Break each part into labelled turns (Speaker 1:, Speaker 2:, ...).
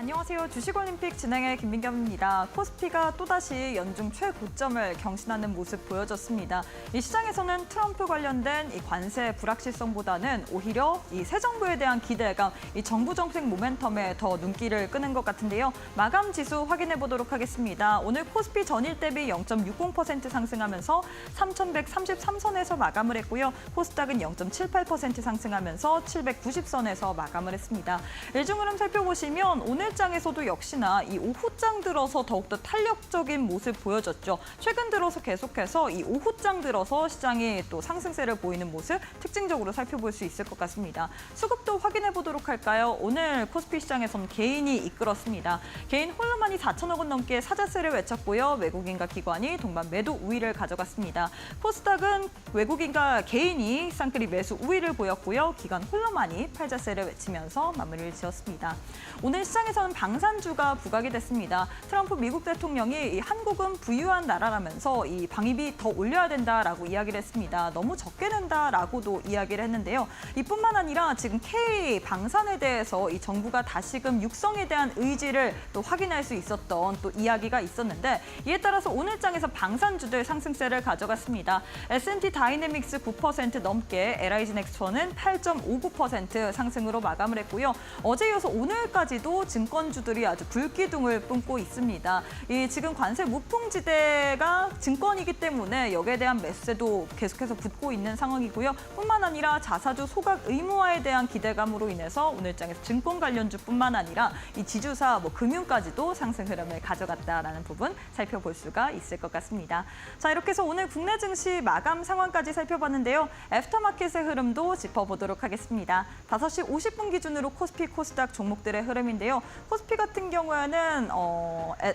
Speaker 1: 안녕하세요. 주식올림픽 진행의 김민경입니다. 코스피가 또다시 연중 최고점을 경신하는 모습 보여줬습니다. 이 시장에서는 트럼프 관련된 이 관세 불확실성보다는 오히려 이 새 정부에 대한 기대감, 이 정부 정책 모멘텀에 더 눈길을 끄는 것 같은데요. 마감 지수 확인해 보도록 하겠습니다. 오늘 코스피 전일 대비 0.60% 상승하면서 3,133선에서 마감을 했고요. 코스닥은 0.78% 상승하면서 790선에서 마감을 했습니다. 일중 흐름 살펴보시면 오늘장에서도 역시나 이 오후장 들어서 더욱더 탄력적인 모습 보여줬죠. 최근 들어서 계속해서 이 오후장 들어서 시장이 또 상승세를 보이는 모습 특징적으로 살펴볼 수 있을 것 같습니다. 수급도 확인해 보도록 할까요? 오늘 코스피 시장에서는 개인이 이끌었습니다. 개인 홀로만이 4천억 원 넘게 사자세를 외쳤고요. 외국인과 기관이 동반 매도 우위를 가져갔습니다. 코스닥은 외국인과 개인이 쌍끌이 매수 우위를 보였고요. 기관 홀로만이 팔자세를 외치면서 마무리를 지었습니다. 오늘 시장에서는 방산주가 부각이 됐습니다. 트럼프 미국 대통령이 한국은 부유한 나라라면서 이 방위비 더 올려야 된다라고 이야기를 했습니다. 너무 적게 낸다라고도 이야기를 했는데요. 이뿐만 아니라 지금 K 방산에 대해서 이 정부가 다시금 육성에 대한 의지를 또 확인할 수 있었던 또 이야기가 있었는데 이에 따라서 오늘장에서 방산주들 상승세를 가져갔습니다. S&P 다이내믹스 9% 넘게 LIG 넥스트원은 8.59% 상승으로 마감을 했고요. 어제 이어서 오늘까지도 증권주들이 아주 불기둥을 뿜고 있습니다. 이 지금 관세 무풍지대가 증권이기 때문에 여기에 대한 매수세도 계속해서 붙고 있는 상황이고요. 뿐만 아니라 자사주 소각 의무화에 대한 기대감으로 인해서 오늘장에서 증권 관련주뿐만 아니라 이 지주사, 금융까지도 상승 흐름을 가져갔다라는 부분 살펴볼 수가 있을 것 같습니다. 자, 이렇게 해서 오늘 국내 증시 마감 상황까지 살펴봤는데요. 애프터마켓의 흐름도 짚어보도록 하겠습니다. 5시 50분 기준으로 코스피, 코스닥 종목들의 흐름인데요. 코스피 같은 경우에는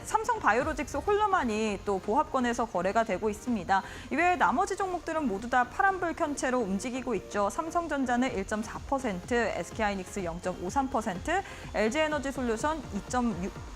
Speaker 1: 삼성바이오로직스 홀로만이 또 보합권에서 거래가 되고 있습니다. 이외에 나머지 종목들은 모두 다 파란불 켠 채로 움직이고 있죠. 삼성전자는 1.4%, SK하이닉스 0.53%, LG에너지솔루션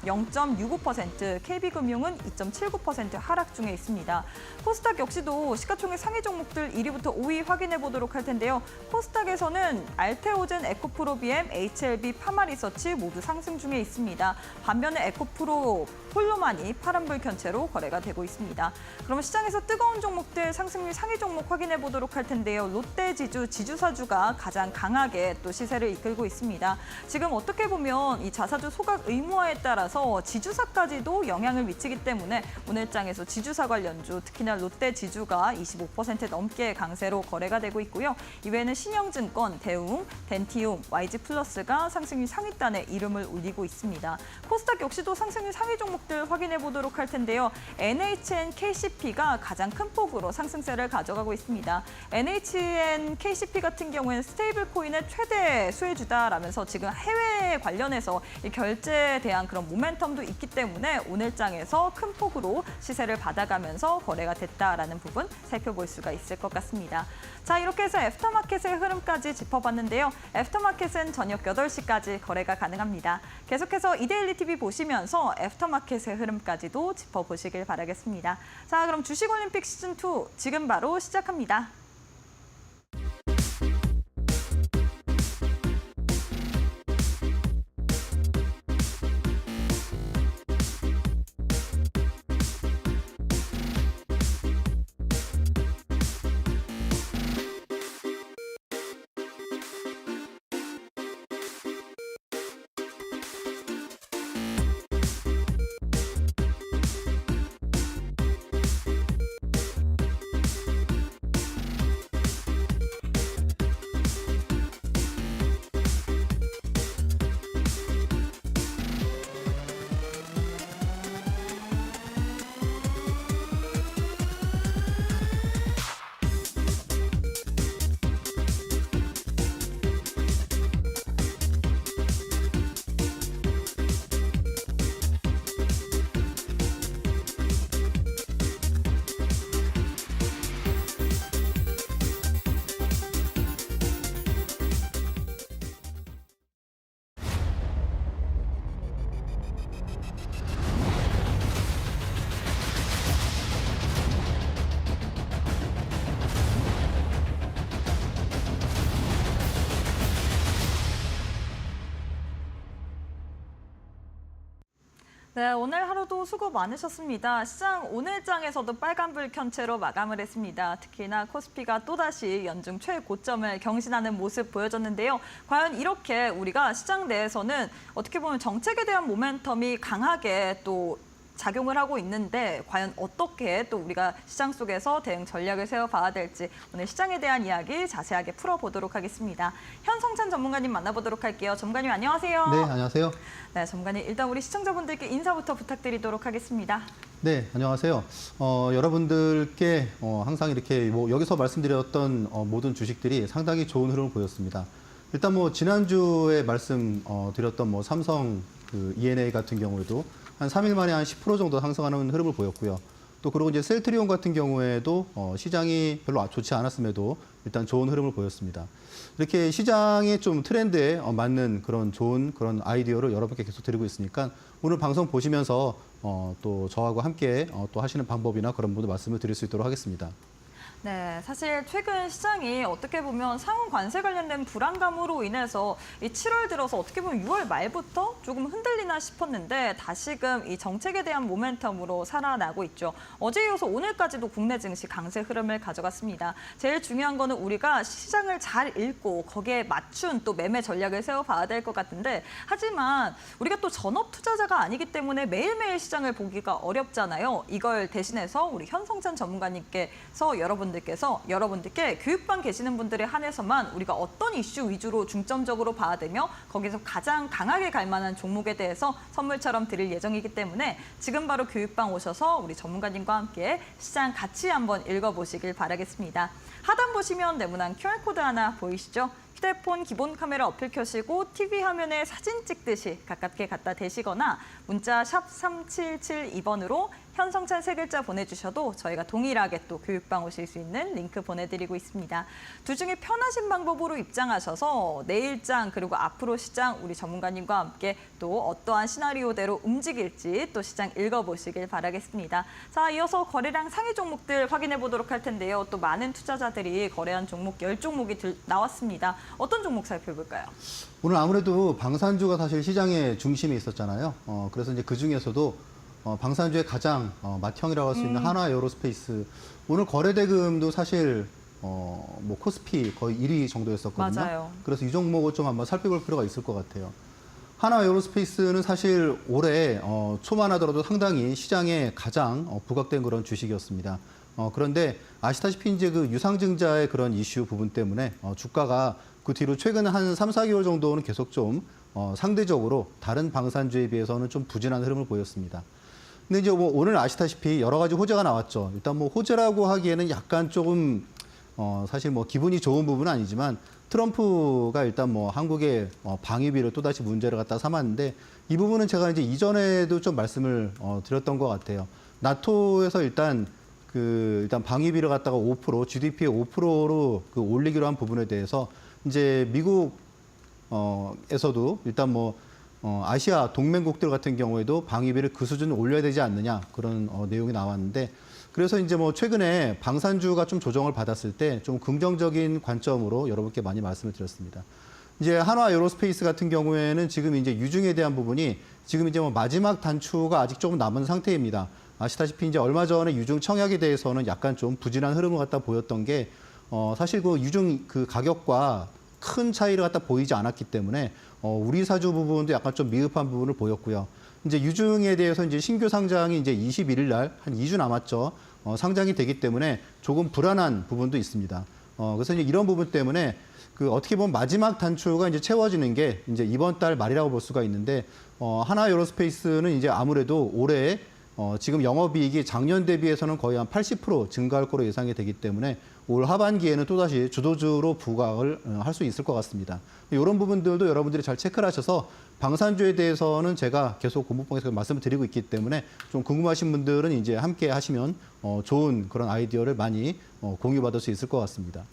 Speaker 1: 0.65%, KB금융은 2.79% 하락 중에 있습니다. 코스닥 역시도 시가총액 상위 종목들 1위부터 5위 확인해 보도록 할 텐데요. 코스닥에서는 알테오젠, 에코프로비엠, HLB, 파마리서치 모두 상승 중에 있습니다. 반면에 에코프로 홀로만이 파란불 켠 채로 거래가 되고 있습니다. 그럼 시장에서 뜨거운 종목들 상승률 상위 종목 확인해 보도록 할 텐데요. 롯데지주, 지주사주가 가장 강하게 또 시세를 이끌고 있습니다. 지금 어떻게 보면 이 자사주 소각 의무화에 따라서 지주사까지도 영향을 미치기 때문에 오늘장에서 지주사 관련주, 특히나 롯데지주가 25% 넘게 강세로 거래가 되고 있고요. 이외에는 신영증권, 대웅, 덴티움, YG플러스가 상승률 상위단에 이름을 올리고 있습니다. 코스닥 역시도 상승률 상위 종목들 확인해 보도록 할 텐데요. NHN, KCP가 가장 큰 폭으로 상승세를 가져가고 있습니다. NHN, KCP 같은 경우에는 스테이블 코인의 최대 수혜주다라면서 지금 해외 관련해서 이 결제에 대한 그런 모멘텀도 있기 때문에 오늘장에서 큰 폭으로 시세를 받아가면서 거래가 됐다라는 부분 살펴볼 수가 있을 것 같습니다. 자, 이렇게 해서 애프터마켓의 흐름까지 짚어봤는데요. 애프터마켓은 저녁 8시까지 거래가 가능합니다. 계속해서 이데일리 TV 보시면서 애프터마켓의 흐름까지도 짚어보시길 바라겠습니다. 자, 그럼 주식올림픽 시즌2 지금 바로 시작합니다. 네, 오늘 하루도 수고 많으셨습니다. 시장 오늘장에서도 빨간불 켠 채로 마감을 했습니다. 특히나 코스피가 또다시 연중 최고점을 경신하는 모습 보여줬는데요. 과연 이렇게 우리가 시장 내에서는 어떻게 보면 정책에 대한 모멘텀이 강하게 또 작용을 하고 있는데 과연 어떻게 또 우리가 시장 속에서 대응 전략을 세워봐야 될지 오늘 시장에 대한 이야기 자세하게 풀어보도록 하겠습니다. 현성찬 전문가님 만나보도록 할게요. 전문가님 안녕하세요.
Speaker 2: 네, 안녕하세요.
Speaker 1: 네, 전문가님 일단 우리 시청자분들께 인사부터 부탁드리도록 하겠습니다.
Speaker 2: 네, 안녕하세요. 여러분들께 항상 이렇게 여기서 말씀드렸던 모든 주식들이 상당히 좋은 흐름을 보였습니다. 일단 지난주에 말씀드렸던 삼성 ENA 같은 경우에도 한 3일 만에 한 10% 정도 상승하는 흐름을 보였고요. 또 그리고 이제 셀트리온 같은 경우에도 시장이 별로 좋지 않았음에도 일단 좋은 흐름을 보였습니다. 이렇게 시장의 좀 트렌드에 맞는 그런 좋은 그런 아이디어를 여러분께 계속 드리고 있으니까 오늘 방송 보시면서 또 저하고 함께 또 하시는 방법이나 그런 부분도 말씀을 드릴 수 있도록 하겠습니다.
Speaker 1: 네, 사실 최근 시장이 어떻게 보면 상응 관세 관련된 불안감으로 인해서 이 7월 들어서 어떻게 보면 6월 말부터 조금 흔들리나 싶었는데 다시금 이 정책에 대한 모멘텀으로 살아나고 있죠. 어제 이어서 오늘까지도 국내 증시 강세 흐름을 가져갔습니다. 제일 중요한 거는 우리가 시장을 잘 읽고 거기에 맞춘 또 매매 전략을 세워봐야 될 것 같은데 하지만 우리가 또 전업 투자자가 아니기 때문에 매일매일 시장을 보기가 어렵잖아요. 이걸 대신해서 우리 현성찬 전문가님께서 여러분들께 교육방 계시는 분들에 한해서만 우리가 어떤 이슈 위주로 중점적으로 봐야 되며 거기서 가장 강하게 갈 만한 종목에 대해서 선물처럼 드릴 예정이기 때문에 지금 바로 교육방 오셔서 우리 전문가님과 함께 시장 같이 한번 읽어보시길 바라겠습니다. 하단 보시면 네모난 QR코드 하나 보이시죠? 휴대폰 기본 카메라 어플 켜시고 TV 화면에 사진 찍듯이 가깝게 갖다 대시거나 문자 샵 3772번으로 현성찬 세 글자 보내주셔도 저희가 동일하게 또 교육방 오실 수 있는 링크 보내드리고 있습니다. 둘 중에 편하신 방법으로 입장하셔서 내일장 그리고 앞으로 시장 우리 전문가님과 함께 또 어떠한 시나리오대로 움직일지 또 시장 읽어보시길 바라겠습니다. 자, 이어서 거래량 상위 종목들 확인해 보도록 할 텐데요. 또 많은 투자자들이 거래한 종목 10종목이 나왔습니다. 어떤 종목 살펴볼까요?
Speaker 2: 오늘 아무래도 방산주가 사실 시장의 중심에 있었잖아요. 그래서 이제 그 중에서도 방산주의 가장 맏형이라고 할 수 있는 한화 에어로스페이스. 오늘 거래대금도 사실 코스피 거의 1위 정도였었거든요.
Speaker 1: 맞아요.
Speaker 2: 그래서 이 종목을 좀 한번 살펴볼 필요가 있을 것 같아요. 한화 에어로스페이스는 사실 올해 초만 하더라도 상당히 시장에 가장 부각된 그런 주식이었습니다. 그런데 아시다시피 이제 그 유상증자의 그런 이슈 부분 때문에 주가가 그 뒤로 최근 한 3, 4개월 정도는 계속 좀 상대적으로 다른 방산주에 비해서는 좀 부진한 흐름을 보였습니다. 근데 이제 오늘 아시다시피 여러 가지 호재가 나왔죠. 일단 호재라고 하기에는 약간 조금 사실 기분이 좋은 부분은 아니지만 트럼프가 일단 한국의 방위비를 또다시 문제를 갖다 삼았는데 이 부분은 제가 이제 이전에도 좀 말씀을 드렸던 것 같아요. 나토에서 일단 방위비를 갖다가 5%, GDP의 5%로 올리기로 한 부분에 대해서 이제 미국에서도 일단 아시아 동맹국들 같은 경우에도 방위비를 그 수준을 올려야 되지 않느냐 그런 내용이 나왔는데 그래서 이제 최근에 방산주가 좀 조정을 받았을 때 좀 긍정적인 관점으로 여러분께 많이 말씀을 드렸습니다. 이제 한화 에어로스페이스 같은 경우에는 지금 이제 유증에 대한 부분이 지금 이제 마지막 단추가 아직 조금 남은 상태입니다. 아시다시피 이제 얼마 전에 유증 청약에 대해서는 약간 좀 부진한 흐름을 갖다 보였던 게 사실 그 유증 그 가격과 큰 차이를 갖다 보이지 않았기 때문에 우리 사주 부분도 약간 좀 미흡한 부분을 보였고요. 이제 유증에 대해서 이제 신규 상장이 이제 21일 날 한 2주 남았죠. 상장이 되기 때문에 조금 불안한 부분도 있습니다. 그래서 이제 이런 부분 때문에 어떻게 보면 마지막 단추가 이제 채워지는 게 이제 이번 달 말이라고 볼 수가 있는데 한화 에어로스페이스는 이제 아무래도 올해 지금 영업이익이 작년 대비해서는 거의 한 80% 증가할 거로 예상이 되기 때문에 올 하반기에는 또다시 주도주로 부각을 할 수 있을 것 같습니다. 이런 부분들도 여러분들이 잘 체크를 하셔서 방산주에 대해서는 제가 계속 공부방에서 말씀을 드리고 있기 때문에 좀 궁금하신 분들은 이제 함께 하시면 좋은 그런 아이디어를 많이 공유받을 수 있을 것 같습니다.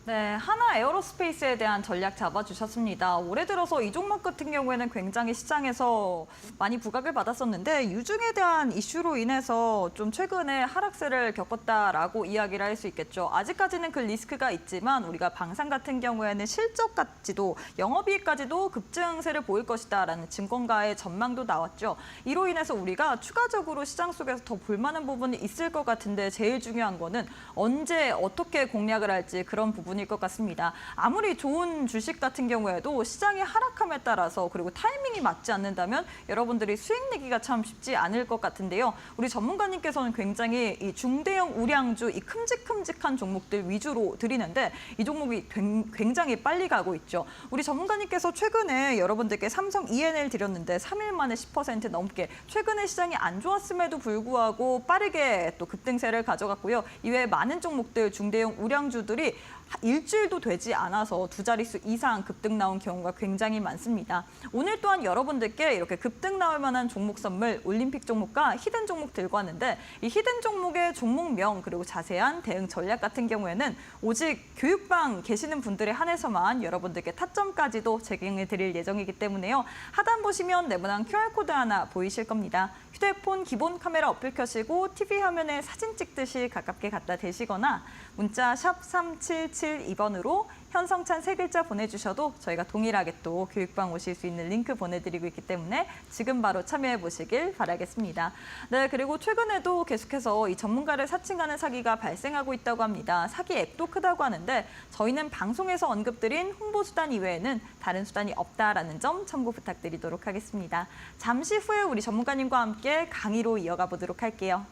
Speaker 1: 네, 하나 에어로스페이스에 대한 전략 잡아주셨습니다. 올해 들어서 이 종목 같은 경우에는 굉장히 시장에서 많이 부각을 받았었는데 유중에 대한 이슈로 인해서 좀 최근에 하락세를 겪었다라고 이야기를 할 수 있겠죠. 아직까지는 그 리스크가 있지만 우리가 방산 같은 경우에는 실적까지도 영업이익까지도 급증세를 보일 것이다라는 증권가의 전망도 나왔죠. 이로 인해서 우리가 추가적으로 시장 속에서 더 볼만한 부분이 있을 것 같은데 제일 중요한 거는 언제 어떻게 공략을 할지 그런 부분일 것 같습니다. 아무리 좋은 주식 같은 경우에도 시장의 하락함에 따라서 그리고 타이밍이 맞지 않는다면 여러분들이 수익 내기가 참 쉽지 않을 것 같은데요. 우리 전문가님께서는 굉장히 이 중대형 우량주, 이 큼직큼직한 종목들 위주로 드리는데 이 종목이 굉장히 빨리 가고 있죠. 우리 전문가님께서 최근에 여러분들께 삼성 ENL 드렸는데 3일 만에 10% 넘게 최근에 시장이 안 좋았음에도 불구하고 빠르게 또 급등세를 가져갔고요. 이외에 많은 종목들 중대형 우량주들이 일주일도 되지 않아서 두 자릿수 이상 급등 나온 경우가 굉장히 많습니다. 오늘 또한 여러분들께 이렇게 급등 나올 만한 종목 선물, 올림픽 종목과 히든 종목 들고 왔는데 이 히든 종목의 종목명 그리고 자세한 대응 전략 같은 경우에는 오직 교육방 계시는 분들에 한해서만 여러분들께 타점까지도 제공해 드릴 예정이기 때문에요. 하단 보시면 네모난 QR코드 하나 보이실 겁니다. 휴대폰 기본 카메라 어플 켜시고 TV 화면에 사진 찍듯이 가깝게 갖다 대시거나 문자 샵 3772번으로 현성찬 세 글자 보내주셔도 저희가 동일하게 또 교육방 오실 수 있는 링크 보내드리고 있기 때문에 지금 바로 참여해 보시길 바라겠습니다. 네, 그리고 최근에도 계속해서 이 전문가를 사칭하는 사기가 발생하고 있다고 합니다. 사기 앱도 크다고 하는데 저희는 방송에서 언급드린 홍보 수단 이외에는 다른 수단이 없다라는 점 참고 부탁드리도록 하겠습니다. 잠시 후에 우리 전문가님과 함께 강의로 이어가 보도록 할게요.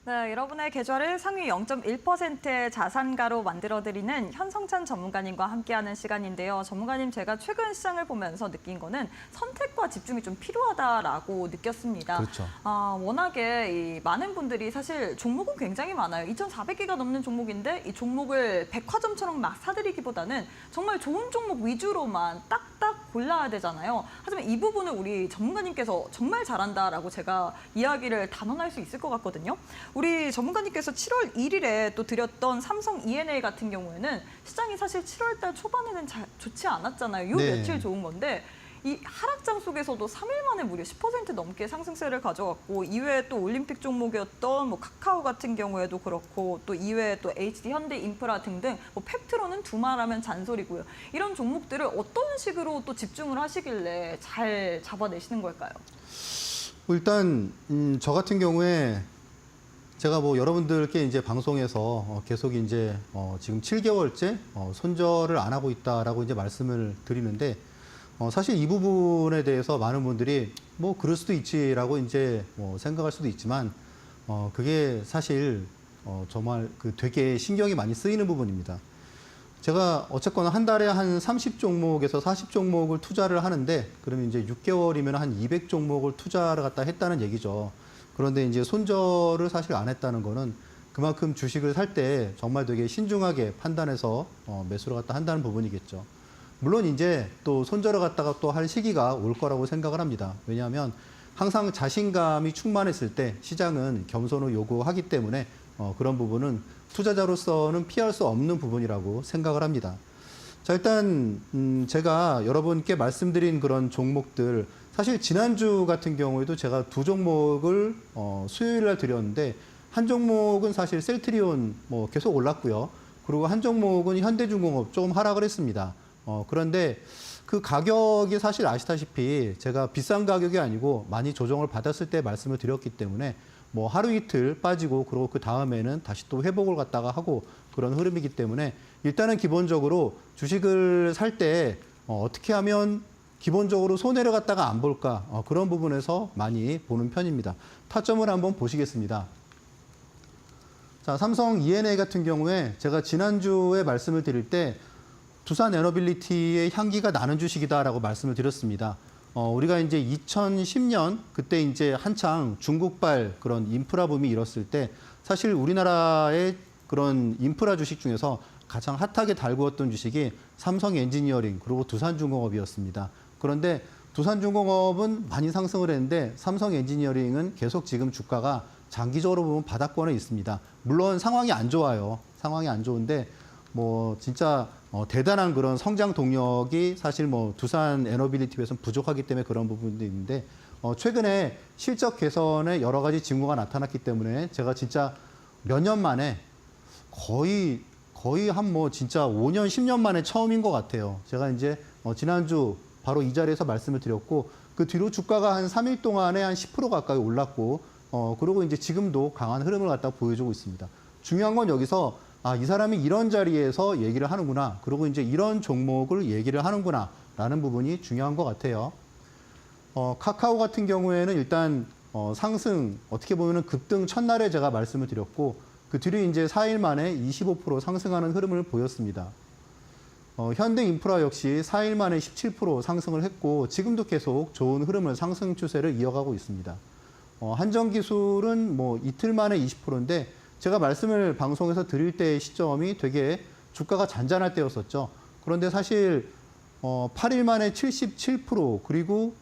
Speaker 1: 네, 여러분의 계좌를 상위 0.1%의 자산가로 만들어드리는 현성찬 전문가님과 함께하는 시간인데요. 전문가님, 제가 최근 시장을 보면서 느낀 거는 선택과 집중이 좀 필요하다라고 느꼈습니다.
Speaker 2: 그렇죠.
Speaker 1: 워낙에 이 많은 분들이 사실 종목은 굉장히 많아요. 2,400개가 넘는 종목인데 이 종목을 백화점처럼 막 사들이기보다는 정말 좋은 종목 위주로만 딱딱 골라야 되잖아요. 하지만 이 부분을 우리 전문가님께서 정말 잘한다라고 제가 이야기를 단언할 수 있을 것 같거든요. 우리 전문가님께서 7월 1일에 또 드렸던 삼성 ENL 같은 경우에는 시장이 사실 7월 달 초반에는 좋지 않았잖아요. 요
Speaker 2: 네.
Speaker 1: 며칠 좋은 건데 이 하락장 속에서도 3일 만에 무려 10% 넘게 상승세를 가져갔고 이외에 또 올림픽 종목이었던 뭐 카카오 같은 경우에도 그렇고 또 이외에 또 HD 현대인프라 등등 뭐 팩트로는 두말하면 잔소리고요. 이런 종목들을 어떤 식으로 또 집중을 하시길래 잘 잡아내시는 걸까요?
Speaker 2: 일단 저 같은 경우에 제가 뭐 여러분들께 이제 방송에서 계속 이제 지금 7개월째 손절을 안 하고 있다라고 이제 말씀을 드리는데 사실 이 부분에 대해서 많은 분들이 뭐 그럴 수도 있지라고 이제 뭐 생각할 수도 있지만 그게 사실 정말 그 되게 신경이 많이 쓰이는 부분입니다. 제가 어쨌거나 한 달에 한 30종목에서 40종목을 투자를 하는데 그러면 이제 6개월이면 한 200종목을 투자를 갖다 했다는 얘기죠. 그런데 이제 손절을 사실 안 했다는 거는 그만큼 주식을 살 때 정말 되게 신중하게 판단해서 매수를 갖다 한다는 부분이겠죠. 물론 이제 또 손절을 갖다가 또 할 시기가 올 거라고 생각을 합니다. 왜냐하면 항상 자신감이 충만했을 때 시장은 겸손을 요구하기 때문에 그런 부분은 투자자로서는 피할 수 없는 부분이라고 생각을 합니다. 자, 일단 제가 여러분께 말씀드린 그런 종목들 사실 지난주 같은 경우에도 제가 두 종목을 수요일 날 드렸는데 한 종목은 사실 셀트리온 뭐 계속 올랐고요. 그리고 한 종목은 현대중공업 조금 하락을 했습니다. 그런데 그 가격이 사실 아시다시피 제가 비싼 가격이 아니고 많이 조정을 받았을 때 말씀을 드렸기 때문에 뭐 하루 이틀 빠지고 그리고 그 다음에는 다시 또 회복을 갖다가 하고 그런 흐름이기 때문에 일단은 기본적으로 주식을 살 때 어떻게 하면 기본적으로 손해를 갖다가 안 볼까 그런 부분에서 많이 보는 편입니다. 타점을 한번 보시겠습니다. 자, 삼성 E&A 같은 경우에 제가 지난주에 말씀을 드릴 때 두산 에너빌리티의 향기가 나는 주식이다라고 말씀을 드렸습니다. 우리가 이제 2010년 그때 이제 한창 중국발 그런 인프라 붐이 일었을 때 사실 우리나라의 그런 인프라 주식 중에서 가장 핫하게 달구었던 주식이 삼성 엔지니어링 그리고 두산중공업이었습니다. 그런데 두산중공업은 많이 상승을 했는데 삼성 엔지니어링은 계속 지금 주가가 장기적으로 보면 바닥권에 있습니다. 물론 상황이 안 좋아요. 상황이 안 좋은데 뭐 진짜 대단한 그런 성장 동력이 사실 뭐 두산 에너빌리티에서는 부족하기 때문에 그런 부분도 있는데 최근에 실적 개선에 여러 가지 징후가 나타났기 때문에 제가 진짜 몇 년 만에 거의 한 뭐 진짜 5년, 10년 만에 처음인 것 같아요. 제가 이제 지난주 바로 이 자리에서 말씀을 드렸고 그 뒤로 주가가 한 3일 동안에 한 10% 가까이 올랐고 그리고 이제 지금도 강한 흐름을 갖다 보여주고 있습니다. 중요한 건 여기서 이 사람이 이런 자리에서 얘기를 하는구나. 그리고 이제 이런 종목을 얘기를 하는구나. 라는 부분이 중요한 것 같아요. 카카오 같은 경우에는 일단 상승, 어떻게 보면 급등 첫날에 제가 말씀을 드렸고, 그 뒤로 이제 4일 만에 25% 상승하는 흐름을 보였습니다. 현대인프라 역시 4일 만에 17% 상승을 했고, 지금도 계속 좋은 흐름을 상승 추세를 이어가고 있습니다. 한정기술은 뭐 이틀 만에 20%인데, 제가 말씀을 방송에서 드릴 때의 시점이 되게 주가가 잔잔할 때였었죠. 그런데 사실 8일 만에 77% 그리고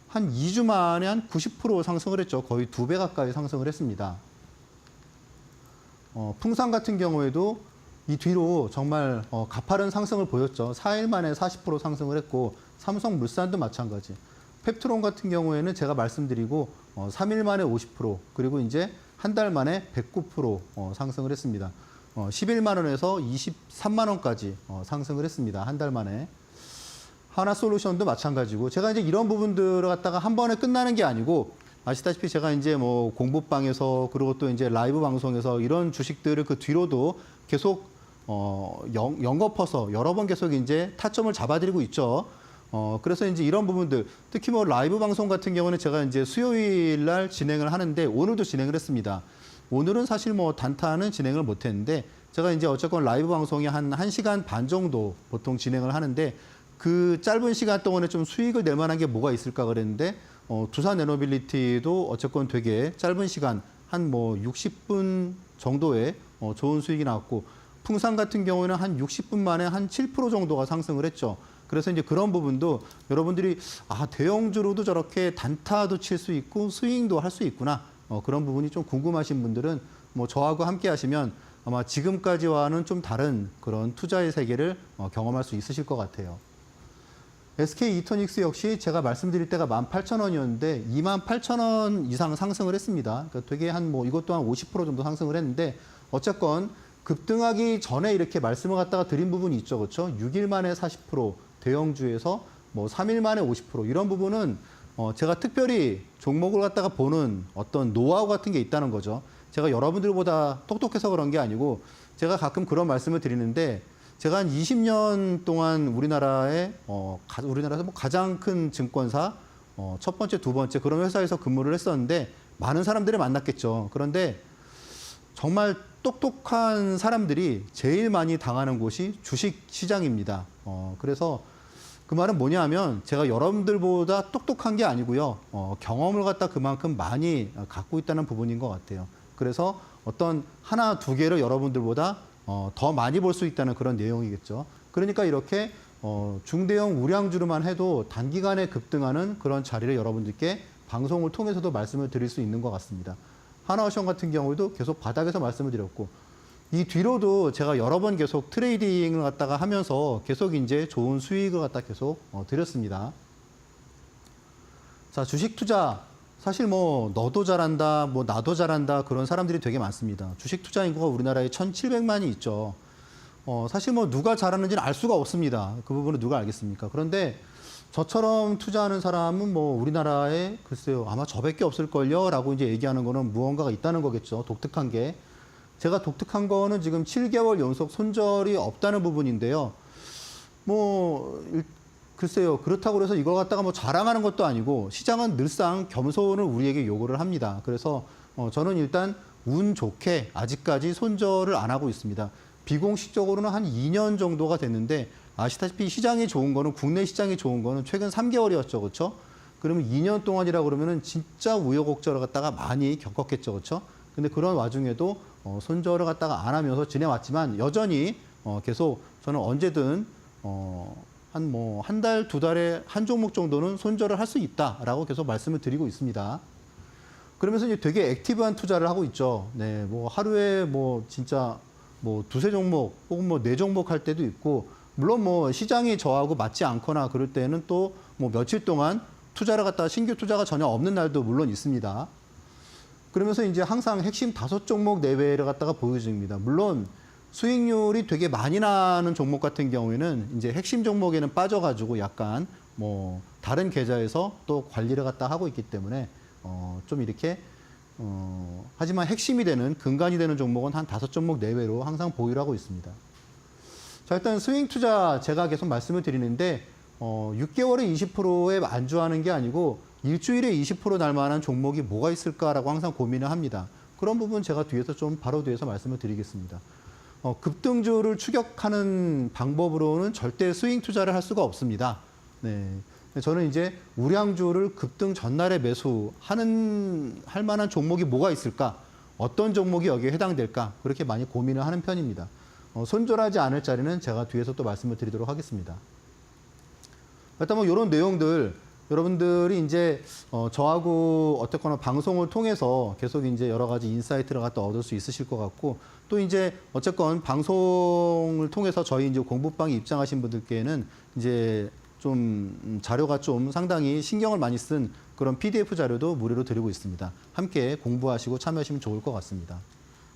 Speaker 2: 한 2주 만에 한 90% 상승을 했죠. 거의 2배 가까이 상승을 했습니다. 풍산 같은 경우에도 이 뒤로 정말 가파른 상승을 보였죠. 4일 만에 40% 상승을 했고 삼성물산도 마찬가지. 펩트론 같은 경우에는 제가 말씀드리고 3일 만에 50% 그리고 이제 한 달 만에 109% 상승을 했습니다. 11만 원에서 23만 원까지 상승을 했습니다. 한 달 만에. 하나솔루션도 마찬가지고 제가 이제 이런 부분들을 갖다가 한 번에 끝나는 게 아니고 아시다시피 제가 이제 뭐 공부방에서 그리고 또 이제 라이브 방송에서 이런 주식들을 그 뒤로도 계속 연거퍼서 여러 번 계속 이제 타점을 잡아드리고 있죠. 그래서 이제 이런 부분들, 특히 뭐 라이브 방송 같은 경우는 제가 이제 수요일 날 진행을 하는데 오늘도 진행을 했습니다. 오늘은 사실 뭐 단타는 진행을 못 했는데 제가 이제 어쨌건 라이브 방송이 한 1시간 반 정도 보통 진행을 하는데 그 짧은 시간 동안에 좀 수익을 낼 만한 게 뭐가 있을까 그랬는데 두산 에너빌리티도 어쨌건 되게 짧은 시간 한 뭐 60분 정도의 좋은 수익이 나왔고 풍산 같은 경우에는 한 60분 만에 한 7% 정도가 상승을 했죠. 그래서 이제 그런 부분도 여러분들이 대형주로도 저렇게 단타도 칠 수 있고 스윙도 할 수 있구나. 그런 부분이 좀 궁금하신 분들은 뭐 저하고 함께 하시면 아마 지금까지와는 좀 다른 그런 투자의 세계를 경험할 수 있으실 것 같아요. SK 이터닉스 역시 제가 말씀드릴 때가 18,000원이었는데 28,000원 이상 상승을 했습니다. 그러니까 되게 한 뭐 이것 또한 50% 정도 상승을 했는데 어쨌건 급등하기 전에 이렇게 말씀을 갖다가 드린 부분이 있죠. 그렇죠? 6일 만에 40%, 대형주에서 뭐 3일 만에 50% 이런 부분은 제가 특별히 종목을 갖다가 보는 어떤 노하우 같은 게 있다는 거죠. 제가 여러분들보다 똑똑해서 그런 게 아니고 제가 가끔 그런 말씀을 드리는데 제가 한 20년 동안 우리나라에서 뭐 가장 큰 증권사 첫 번째, 두 번째 그런 회사에서 근무를 했었는데 많은 사람들을 만났겠죠. 그런데 정말 똑똑한 사람들이 제일 많이 당하는 곳이 주식 시장입니다. 그래서 그 말은 뭐냐 하면 제가 여러분들보다 똑똑한 게 아니고요. 경험을 갖다 그만큼 많이 갖고 있다는 부분인 것 같아요. 그래서 어떤 하나, 두 개를 여러분들보다 더 많이 볼 수 있다는 그런 내용이겠죠. 그러니까 이렇게 중대형 우량주로만 해도 단기간에 급등하는 그런 자리를 여러분들께 방송을 통해서도 말씀을 드릴 수 있는 것 같습니다. 하나오션 같은 경우에도 계속 바닥에서 말씀을 드렸고 이 뒤로도 제가 여러 번 계속 트레이딩을 갖다가 하면서 계속 이제 좋은 수익을 갖다 계속 드렸습니다. 자, 주식 투자 사실 뭐 너도 잘한다, 뭐 나도 잘한다 그런 사람들이 되게 많습니다. 주식 투자 인구가 우리나라에 1,700만이 있죠. 사실 뭐 누가 잘하는지는 알 수가 없습니다. 그 부분은 누가 알겠습니까? 그런데 저처럼 투자하는 사람은 뭐 우리나라에 글쎄요 아마 저밖에 없을걸요 라고 이제 얘기하는 거는 무언가가 있다는 거겠죠. 독특한 게. 제가 독특한 거는 지금 7개월 연속 손절이 없다는 부분인데요. 글쎄요. 그렇다고 해서 이걸 갖다가 뭐 자랑하는 것도 아니고 시장은 늘상 겸손을 우리에게 요구를 합니다. 그래서 저는 일단 운 좋게 아직까지 손절을 안 하고 있습니다. 비공식적으로는 한 2년 정도가 됐는데 아시다시피 시장이 좋은 거는 국내 시장이 좋은 거는 최근 3개월이었죠. 그렇죠? 그러면 2년 동안이라 그러면은 진짜 우여곡절을 갖다가 많이 겪었겠죠. 그렇죠? 근데 그런 와중에도 손절을 갖다가 안 하면서 지내왔지만 여전히 계속 저는 언제든 한 달, 두 달에 한 종목 정도는 손절을 할 수 있다라고 계속 말씀을 드리고 있습니다. 그러면서 이제 되게 액티브한 투자를 하고 있죠. 네, 뭐 하루에 뭐 진짜 뭐 두세 종목 혹은 뭐 네 종목 할 때도 있고 물론 뭐 시장이 저하고 맞지 않거나 그럴 때는 또 뭐 며칠 동안 투자를 갖다가 신규 투자가 전혀 없는 날도 물론 있습니다. 그러면서 이제 항상 핵심 5종목 내외를 갖다가 보여줍니다. 물론 수익률이 되게 많이 나는 종목 같은 경우에는 이제 핵심 종목에는 빠져가지고 약간 뭐 다른 계좌에서 또 관리를 갖다 하고 있기 때문에 좀 이렇게 하지만 핵심이 되는 근간이 되는 종목은 한 5종목 내외로 항상 보유를 하고 있습니다. 자, 일단 스윙 투자 제가 계속 말씀을 드리는데 6개월에 20%에 안주하는 게 아니고 일주일에 20% 날 만한 종목이 뭐가 있을까라고 항상 고민을 합니다. 그런 부분 제가 바로 뒤에서 말씀을 드리겠습니다. 급등주를 추격하는 방법으로는 절대 스윙 투자를 할 수가 없습니다. 네. 저는 이제 우량주를 급등 전날에 할 만한 종목이 뭐가 있을까? 어떤 종목이 여기에 해당될까? 그렇게 많이 고민을 하는 편입니다. 손절하지 않을 자리는 제가 뒤에서 또 말씀을 드리도록 하겠습니다. 일단 뭐 이런 내용들 여러분들이 이제 저하고 어쨌거나 방송을 통해서 계속 이제 여러 가지 인사이트를 갖다 얻을 수 있으실 것 같고 또 이제 어쨌건 방송을 통해서 저희 이제 공부방에 입장하신 분들께는 이제 좀 자료가 좀 상당히 신경을 많이 쓴 그런 PDF 자료도 무료로 드리고 있습니다. 함께 공부하시고 참여하시면 좋을 것 같습니다.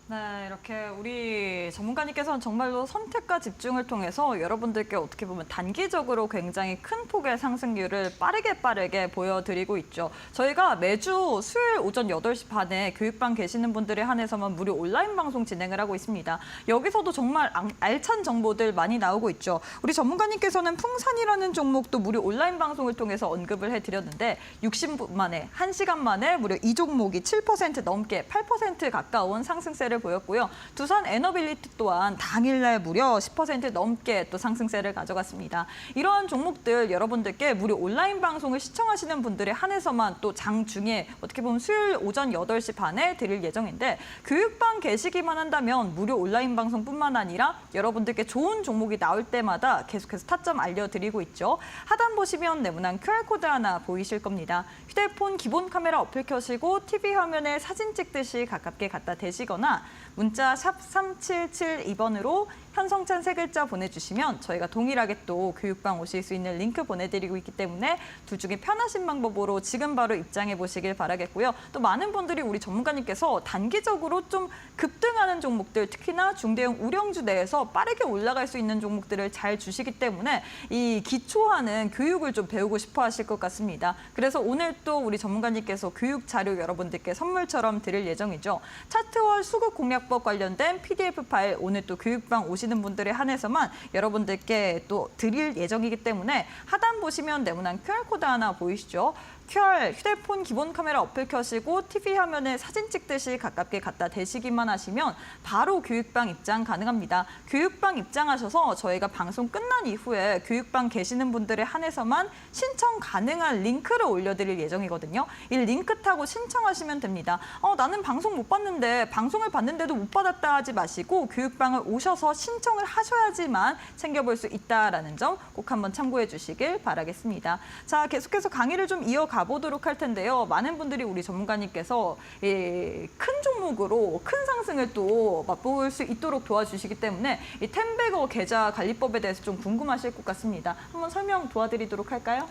Speaker 1: 네, 이렇게 우리 전문가님께서는 정말로 선택과 집중을 통해서 여러분들께 어떻게 보면 단기적으로 굉장히 큰 폭의 상승률을 빠르게 보여드리고 있죠. 저희가 매주 수요일 오전 8시 반에 교육방 계시는 분들에 한해서만 무료 온라인 방송 진행을 하고 있습니다. 여기서도 정말 알찬 정보들 많이 나오고 있죠. 우리 전문가님께서는 풍산이라는 종목도 무료 온라인 방송을 통해서 언급을 해드렸는데 60분 만에, 1시간 만에 무려 이 종목이 7% 넘게 8% 가까운 상승세를 보였고요. 두산 에너빌리티 또한 당일날 무려 10% 넘게 또 상승세를 가져갔습니다. 이러한 종목들 여러분들께 무료 온라인 방송을 시청하시는 분들에 한해서만 또 장중에 어떻게 보면 수요일 오전 8시 반에 드릴 예정인데 교육방 계시기만 한다면 무료 온라인 방송뿐만 아니라 여러분들께 좋은 종목이 나올 때마다 계속해서 타점 알려드리고 있죠. 하단 보시면 네모난 QR코드 하나 보이실 겁니다. 휴대폰 기본 카메라 어플 켜시고 TV 화면에 사진 찍듯이 가깝게 갖다 대시거나 문자 샵 3772번으로 현성찬 세 글자 보내주시면 저희가 동일하게 또 교육방 오실 수 있는 링크 보내드리고 있기 때문에 둘 중에 편하신 방법으로 지금 바로 입장해 보시길 바라겠고요. 또 많은 분들이 우리 전문가님께서 단기적으로 좀 급등하는 종목들, 특히나 중대형 우량주 내에서 빠르게 올라갈 수 있는 종목들을 잘 주시기 때문에 이 기초하는 교육을 좀 배우고 싶어 하실 것 같습니다. 그래서 오늘 또 우리 전문가님께서 교육 자료 여러분들께 선물처럼 드릴 예정이죠. 차트월 수급 공략법 관련된 PDF 파일 오늘 또 교육방 오시는 분들에 한해서만 여러분들께 또 드릴 예정이기 때문에 하단 보시면 네모난 QR코드 하나 보이시죠? QR 휴대폰 기본 카메라 어플 켜시고 TV 화면에 사진 찍듯이 가깝게 갖다 대시기만 하시면 바로 교육방 입장 가능합니다. 교육방 입장하셔서 저희가 방송 끝난 이후에 교육방 계시는 분들에 한해서만 신청 가능한 링크를 올려드릴 예정이거든요. 이 링크 타고 신청하시면 됩니다. 나는 방송 못 봤는데 방송을 봤는데도 못 받았다 하지 마시고 교육방을 오셔서 신청을 하셔야지만 챙겨볼 수 있다라는 점 꼭 한번 참고해 주시길 바라겠습니다. 자, 계속해서 강의를 좀 이어가 보도록 할 텐데요. 많은 분들이 우리 전문가님께서 큰 종목으로 큰 상승을 또 맛볼 수 있도록 도와주시기 때문에 이 템베거 계좌 관리법에 대해서 좀 궁금하실 것 같습니다. 한번 설명 도와드리도록 할까요?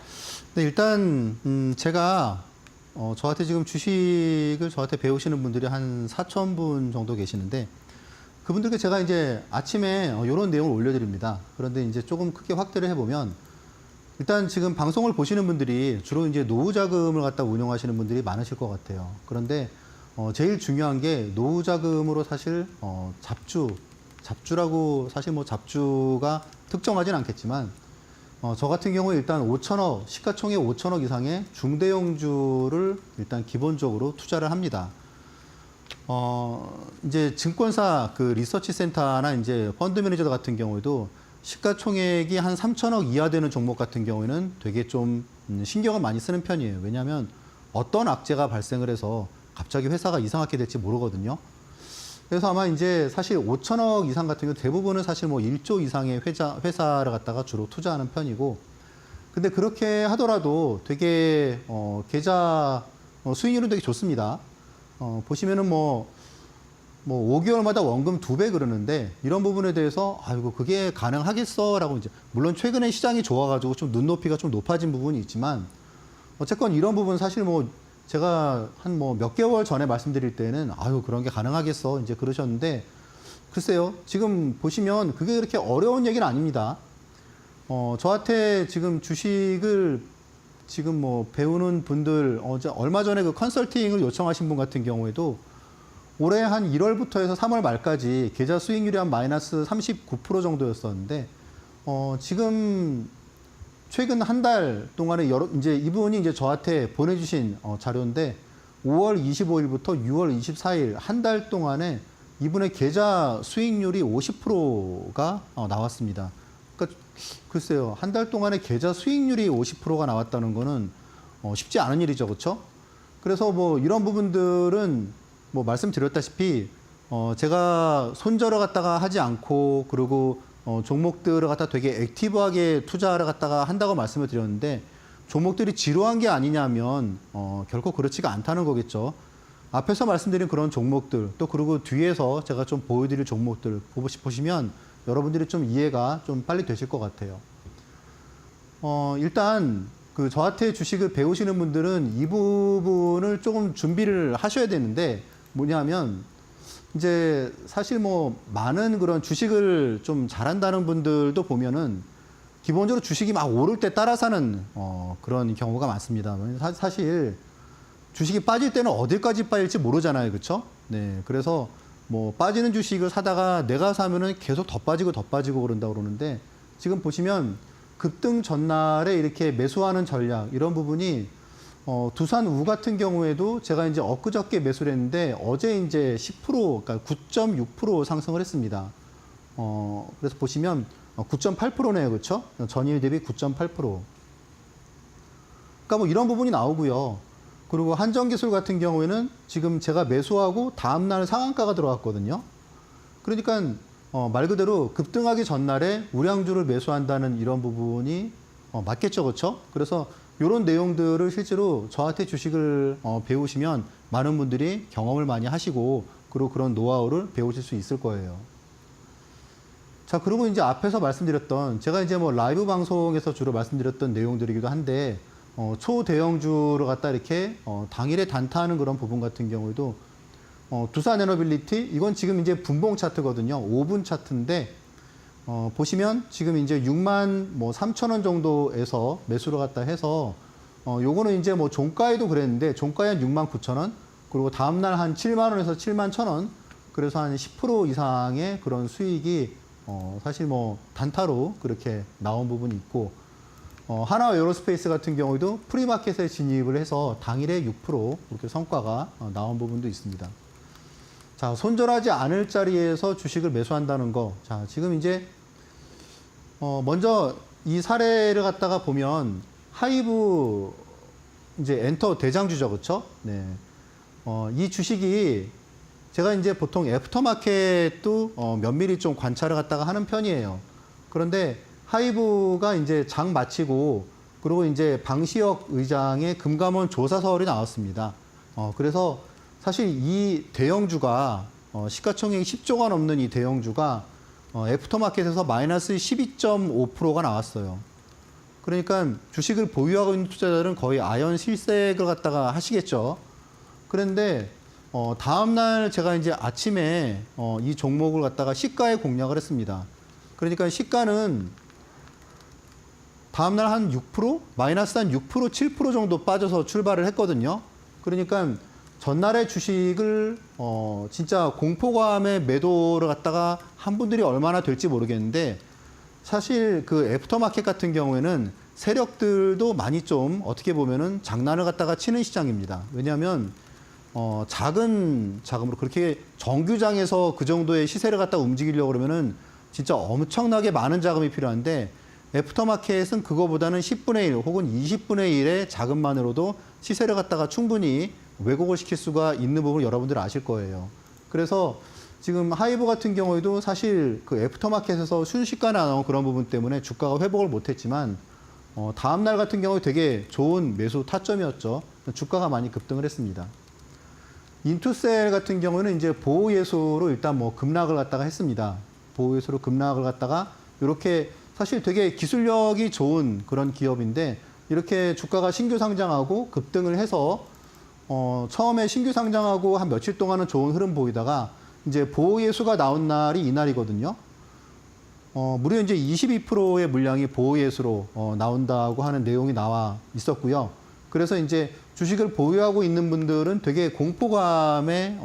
Speaker 2: 네, 일단 제가 저한테 지금 주식을 저한테 배우시는 분들이 한 4,000분 정도 계시는데 그분들께 제가 이제 아침에 이런 내용을 올려드립니다. 그런데 이제 조금 크게 확대를 해보면 일단 지금 방송을 보시는 분들이 주로 이제 노후 자금을 갖다 운영하시는 분들이 많으실 것 같아요. 그런데 제일 중요한 게 노후 자금으로 사실 잡주라고 사실 뭐 잡주가 특정하진 않겠지만 저 같은 경우에 일단 5천억 시가총액 5천억 이상의 중대형주를 일단 기본적으로 투자를 합니다. 이제 증권사 그 리서치 센터나 이제 펀드 매니저 같은 경우에도 시가총액이 한 3천억 이하 되는 종목 같은 경우에는 되게 좀 신경을 많이 쓰는 편이에요. 왜냐하면 어떤 악재가 발생을 해서 갑자기 회사가 이상하게 될지 모르거든요. 그래서 아마 이제 사실 5천억 이상 같은 경우 대부분은 사실 뭐 1조 이상의 회사를 갖다가 주로 투자하는 편이고 근데 그렇게 하더라도 되게 계좌 수익률은 되게 좋습니다. 보시면은 뭐 5개월마다 원금 2배 그러는데 이런 부분에 대해서 아이고 그게 가능하겠어라고 이제 물론 최근에 시장이 좋아가지고 좀 눈높이가 좀 높아진 부분이 있지만 어쨌건 이런 부분 사실 뭐 제가 한 뭐 몇 개월 전에 말씀드릴 때는 아유 그런 게 가능하겠어 이제 그러셨는데 글쎄요 지금 보시면 그게 그렇게 어려운 얘기는 아닙니다. 저한테 지금 주식을 지금 뭐 배우는 분들 얼마 전에 그 컨설팅을 요청하신 분 같은 경우에도 올해 한 1월부터 해서 3월 말까지 계좌 수익률이 한 마이너스 39% 정도였었는데 지금 최근 한 달 동안에 이제 이분이 이제 저한테 보내주신 자료인데 5월 25일부터 6월 24일 한 달 동안에 이분의 계좌 수익률이 50%가 나왔습니다. 그러니까 글쎄요 한 달 동안에 계좌 수익률이 50%가 나왔다는 거는 쉽지 않은 일이죠, 그렇죠? 그래서 뭐 이런 부분들은 뭐 말씀드렸다시피 제가 손절을 갖다가 하지 않고 그리고 종목들을 갖다 되게 액티브하게 투자를 갖다가 한다고 말씀을 드렸는데 종목들이 지루한 게 아니냐면 결코 그렇지가 않다는 거겠죠. 앞에서 말씀드린 그런 종목들 또 그리고 뒤에서 제가 좀 보여드릴 종목들 보시면 여러분들이 좀 이해가 좀 빨리 되실 것 같아요. 일단 그 저한테 주식을 배우시는 분들은 이 부분을 조금 준비를 하셔야 되는데 뭐냐면 이제 사실 뭐 많은 그런 주식을 좀 잘한다는 분들도 보면은 기본적으로 주식이 막 오를 때 따라 사는 그런 경우가 많습니다. 사실 주식이 빠질 때는 어디까지 빠질지 모르잖아요, 그렇죠? 네, 그래서 뭐 빠지는 주식을 사다가 내가 사면은 계속 더 빠지고 그런다고 그러는데 지금 보시면 급등 전날에 이렇게 매수하는 전략 이런 부분이 두산우 같은 경우에도 제가 이제 엊그저께 매수를 했는데 어제 이제 10% 그러니까 9.6% 상승을 했습니다. 그래서 보시면 9.8%네요, 그렇죠? 전일 대비 9.8%. 그러니까 뭐 이런 부분이 나오고요. 그리고 한정기술 같은 경우에는 지금 제가 매수하고 다음날 상한가가 들어왔거든요. 그러니까 말 그대로 급등하기 전날에 우량주를 매수한다는 이런 부분이 맞겠죠, 그렇죠? 그래서 이런 내용들을 실제로 저한테 주식을 배우시면 많은 분들이 경험을 많이 하시고 그리고 그런 노하우를 배우실 수 있을 거예요. 자, 그리고 이제 앞에서 말씀드렸던, 제가 이제 뭐 라이브 방송에서 주로 말씀드렸던 내용들이기도 한데, 초대형주를 갖다 이렇게 당일에 단타하는 그런 부분 같은 경우에도 두산 에너빌리티, 이건 지금 이제 분봉 차트거든요. 5분 차트인데, 보시면 지금 이제 6만 뭐 3천 원 정도에서 매수를 갖다 해서, 요거는 이제 뭐 종가에도 그랬는데, 종가에 한 6만 9천 원, 그리고 다음날 한 7만 원에서 7만 1천 원, 그래서 한 10% 이상의 그런 수익이 사실 뭐 단타로 그렇게 나온 부분이 있고, 하나 에어로스페이스 같은 경우에도 프리마켓에 진입을 해서 당일에 6% 이렇게 성과가 나온 부분도 있습니다. 자, 손절하지 않을 자리에서 주식을 매수한다는 거. 자, 지금 이제 먼저 이 사례를 갖다가 보면 하이브 이제 엔터 대장주죠, 그렇죠? 네. 이 주식이 제가 이제 보통 애프터마켓도 면밀히 좀 관찰을 갖다가 하는 편이에요. 그런데 하이브가 이제 장 마치고 그리고 이제 방시혁 의장의 금감원 조사서울이 나왔습니다. 그래서 사실 이 대형주가 시가총액이 10조가 넘는 이 대형주가 애프터마켓에서 마이너스 12.5%가 나왔어요. 그러니까 주식을 보유하고 있는 투자자들은 거의 아연 실색을 갖다가 하시겠죠. 그런데 다음날 제가 이제 아침에 이 종목을 갖다가 시가에 공략을 했습니다. 그러니까 시가는 다음날 한 6%? 마이너스 한 6%, 7% 정도 빠져서 출발을 했거든요. 그러니까 전날에 주식을 진짜 공포감의 매도를 갖다가 한 분들이 얼마나 될지 모르겠는데 사실 그 애프터마켓 같은 경우에는 세력들도 많이 좀 어떻게 보면은 장난을 갖다가 치는 시장입니다. 왜냐하면 작은 자금으로 그렇게 정규장에서 그 정도의 시세를 갖다 움직이려고 그러면은 진짜 엄청나게 많은 자금이 필요한데 애프터마켓은 그거보다는 10분의 1 혹은 20분의 1의 자금만으로도 시세를 갖다가 충분히 왜곡을 시킬 수가 있는 부분을 여러분들 아실 거예요. 그래서 지금 하이브 같은 경우에도 사실 그 애프터마켓에서 순식간에 나온 그런 부분 때문에 주가가 회복을 못했지만 다음날 같은 경우에 되게 좋은 매수 타점이었죠. 주가가 많이 급등을 했습니다. 인투셀 같은 경우는 이제 보호예수로 일단 뭐 급락을 갖다가 했습니다. 보호예수로 급락을 갖다가 이렇게 사실 되게 기술력이 좋은 그런 기업인데 이렇게 주가가 신규 상장하고 급등을 해서 처음에 신규 상장하고 한 며칠 동안은 좋은 흐름 보이다가 이제 보호예수가 나온 날이 이날이거든요. 무려 이제 22%의 물량이 보호예수로 나온다고 하는 내용이 나와 있었고요. 그래서 이제 주식을 보유하고 있는 분들은 되게 공포감에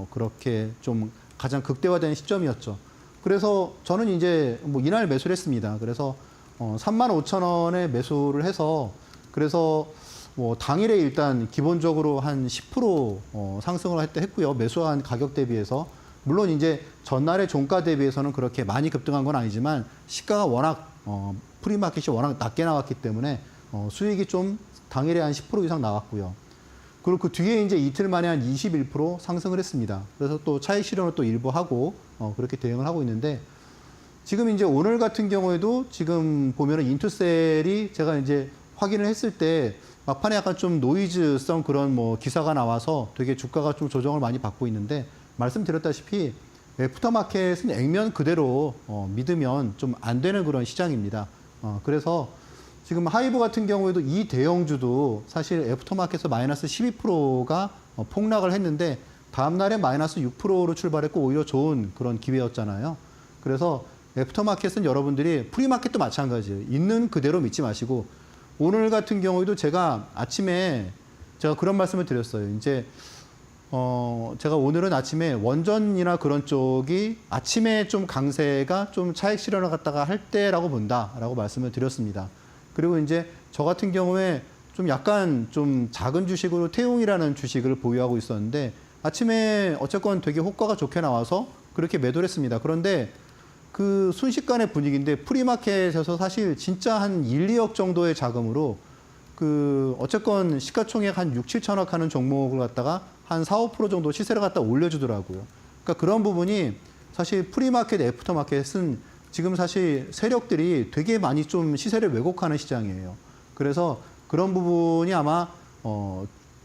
Speaker 2: 그렇게 좀 가장 극대화된 시점이었죠. 그래서 저는 이제 뭐 이날 매수를 했습니다. 그래서 35,000원에 매수를 해서 그래서 뭐 당일에 일단 기본적으로 한 10% 상승을 했고요. 매수한 가격 대비해서 물론 이제 전날의 종가 대비해서는 그렇게 많이 급등한 건 아니지만 시가가 워낙 프리마켓이 워낙 낮게 나왔기 때문에 수익이 좀 당일에 한 10% 이상 나왔고요. 그리고 그 뒤에 이제 이틀 만에 한 21% 상승을 했습니다. 그래서 또 차익 실현을 또 일부 하고 그렇게 대응을 하고 있는데 지금 이제 오늘 같은 경우에도 지금 보면은 인투셀이 제가 이제 확인을 했을 때 막판에 약간 좀 노이즈성 그런 뭐 기사가 나와서 되게 주가가 좀 조정을 많이 받고 있는데 말씀드렸다시피 애프터마켓은 액면 그대로 믿으면 좀 안 되는 그런 시장입니다. 그래서 지금 하이브 같은 경우에도 이 대형주도 사실 애프터마켓에서 마이너스 12%가 폭락을 했는데 다음날에 마이너스 6%로 출발했고 오히려 좋은 그런 기회였잖아요. 그래서 애프터마켓은 여러분들이 프리마켓도 마찬가지예요. 있는 그대로 믿지 마시고 오늘 같은 경우에도 제가 아침에 제가 그런 말씀을 드렸어요. 이제 제가 오늘은 아침에 원전이나 그런 쪽이 아침에 좀 강세가 좀 차익 실현을 갖다가 할 때라고 본다라고 말씀을 드렸습니다. 그리고 이제 저 같은 경우에 좀 약간 좀 작은 주식으로 태웅이라는 주식을 보유하고 있었는데 아침에 어쨌건 되게 호가가 좋게 나와서 그렇게 매도를 했습니다. 그런데 그 순식간의 분위기인데 프리마켓에서 사실 진짜 한 1, 2억 정도의 자금으로 그 어쨌건 시가총액 한 6, 7천억 하는 종목을 갖다가 한 4, 5% 정도 시세를 갖다 올려주더라고요. 그러니까 그런 부분이 사실 프리마켓, 애프터마켓은 지금 사실 세력들이 되게 많이 좀 시세를 왜곡하는 시장이에요. 그래서 그런 부분이 아마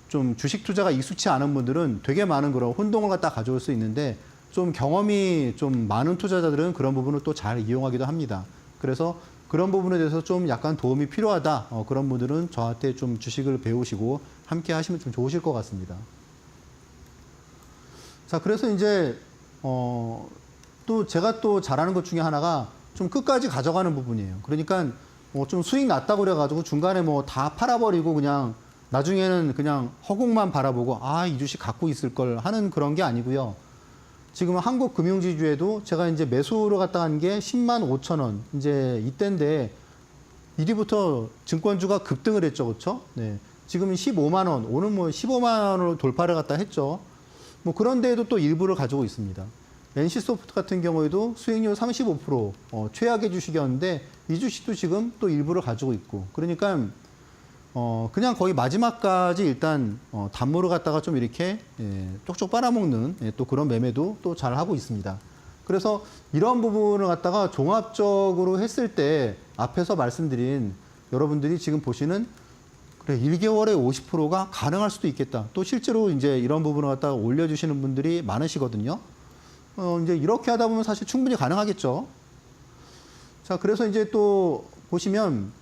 Speaker 2: 좀 주식 투자가 익숙치 않은 분들은 되게 많은 그런 혼동을 갖다 가져올 수 있는데 좀 경험이 좀 많은 투자자들은 그런 부분을 또 잘 이용하기도 합니다. 그래서 그런 부분에 대해서 좀 약간 도움이 필요하다. 그런 분들은 저한테 좀 주식을 배우시고 함께 하시면 좀 좋으실 것 같습니다. 자, 그래서 이제 또 제가 또 잘하는 것 중에 하나가 좀 끝까지 가져가는 부분이에요. 그러니까 좀 수익 났다고 그래가지고 중간에 뭐 다 팔아버리고 그냥 나중에는 그냥 허공만 바라보고 이 주식 갖고 있을 걸 하는 그런 게 아니고요. 지금 한국 금융지주에도 제가 이제 매수를 갖다 한 게 10만 5천 원 이제 이때인데 이리부터 증권주가 급등을 했죠, 그렇죠? 네. 지금 15만 원, 오늘 뭐 15만 원을 돌파를 갖다 했죠. 뭐 그런 데에도 또 일부를 가지고 있습니다. NC소프트 같은 경우에도 수익률 35% 최악의 주식이었는데 이 주식도 지금 또 일부를 가지고 있고 그러니까 그냥 거의 마지막까지 일단 단물을 갖다가 좀 이렇게 쪽쪽 빨아먹는 또 그런 매매도 또 잘 하고 있습니다. 그래서 이런 부분을 갖다가 종합적으로 했을 때 앞에서 말씀드린 여러분들이 지금 보시는 그래 1개월에 50%가 가능할 수도 있겠다. 또 실제로 이제 이런 부분을 갖다가 올려주시는 분들이 많으시거든요. 이제 이렇게 하다 보면 사실 충분히 가능하겠죠. 자, 그래서 이제 또 보시면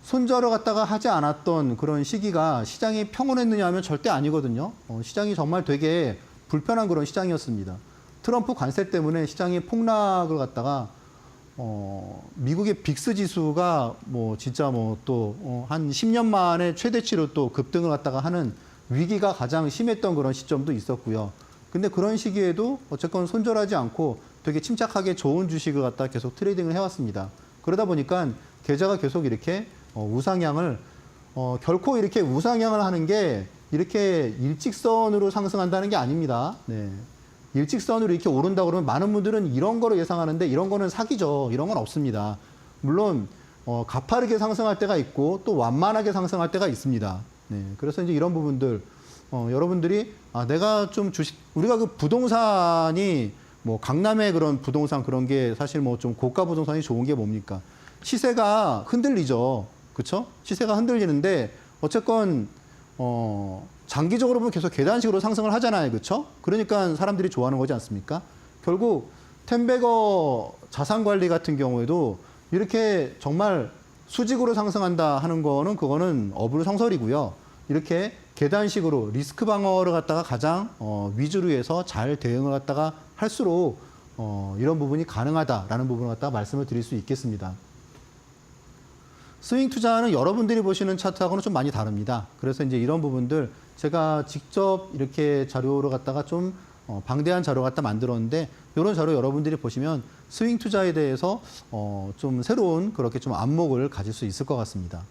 Speaker 2: 손절을 갖다가 하지 않았던 그런 시기가 시장이 평온했느냐 하면 절대 아니거든요. 시장이 정말 되게 불편한 그런 시장이었습니다. 트럼프 관세 때문에 시장이 폭락을 갖다가 미국의 빅스 지수가 뭐 진짜 뭐 또 한 10년 만에 최대치로 또 급등을 갖다가 하는 위기가 가장 심했던 그런 시점도 있었고요. 근데 그런 시기에도 어쨌건 손절하지 않고 되게 침착하게 좋은 주식을 갖다 계속 트레이딩을 해왔습니다. 그러다 보니까 계좌가 계속 이렇게 우상향을 결코 이렇게 우상향을 하는 게 이렇게 일직선으로 상승한다는 게 아닙니다. 네. 일직선으로 이렇게 오른다 그러면 많은 분들은 이런 거를 예상하는데 이런 거는 사기죠. 이런 건 없습니다. 물론 가파르게 상승할 때가 있고 또 완만하게 상승할 때가 있습니다. 네. 그래서 이제 이런 부분들 여러분들이 내가 좀 주식 우리가 그 부동산이 뭐 강남의 그런 부동산 그런 게 사실 뭐 좀 고가 부동산이 좋은 게 뭡니까? 시세가 흔들리죠. 그렇죠? 시세가 흔들리는데 어쨌건 장기적으로 보면 계속 계단식으로 상승을 하잖아요. 그렇죠? 그러니까 사람들이 좋아하는 거지 않습니까? 결국 텐베거 자산관리 같은 경우에도 이렇게 정말 수직으로 상승한다 하는 거는 그거는 어불성설이고요. 이렇게 계단식으로 리스크 방어를 갖다가 가장 위주로 해서 잘 대응을 갖다가 할수록 이런 부분이 가능하다라는 부분을 갖다가 말씀을 드릴 수 있겠습니다. 스윙 투자는 여러분들이 보시는 차트하고는 좀 많이 다릅니다. 그래서 이제 이런 부분들 제가 직접 이렇게 자료를 갖다가 좀 방대한 자료 갖다 만들었는데 이런 자료 여러분들이 보시면 스윙 투자에 대해서 좀 새로운 그렇게 좀 안목을 가질 수 있을 것 같습니다.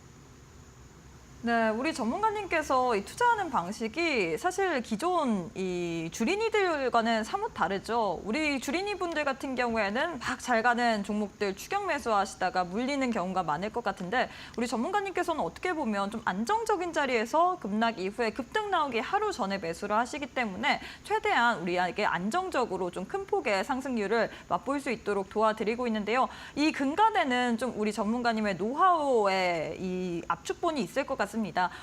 Speaker 1: 네, 우리 전문가님께서 이 투자하는 방식이 사실 기존 이 주린이들과는 사뭇 다르죠. 우리 주린이 분들 같은 경우에는 막 잘 가는 종목들 추격 매수하시다가 물리는 경우가 많을 것 같은데 우리 전문가님께서는 어떻게 보면 좀 안정적인 자리에서 급락 이후에 급등 나오기 하루 전에 매수를 하시기 때문에 최대한 우리에게 안정적으로 좀 큰 폭의 상승률을 맛볼 수 있도록 도와드리고 있는데요. 이 근간에는 좀 우리 전문가님의 노하우의 이 압축본이 있을 것 같습니다.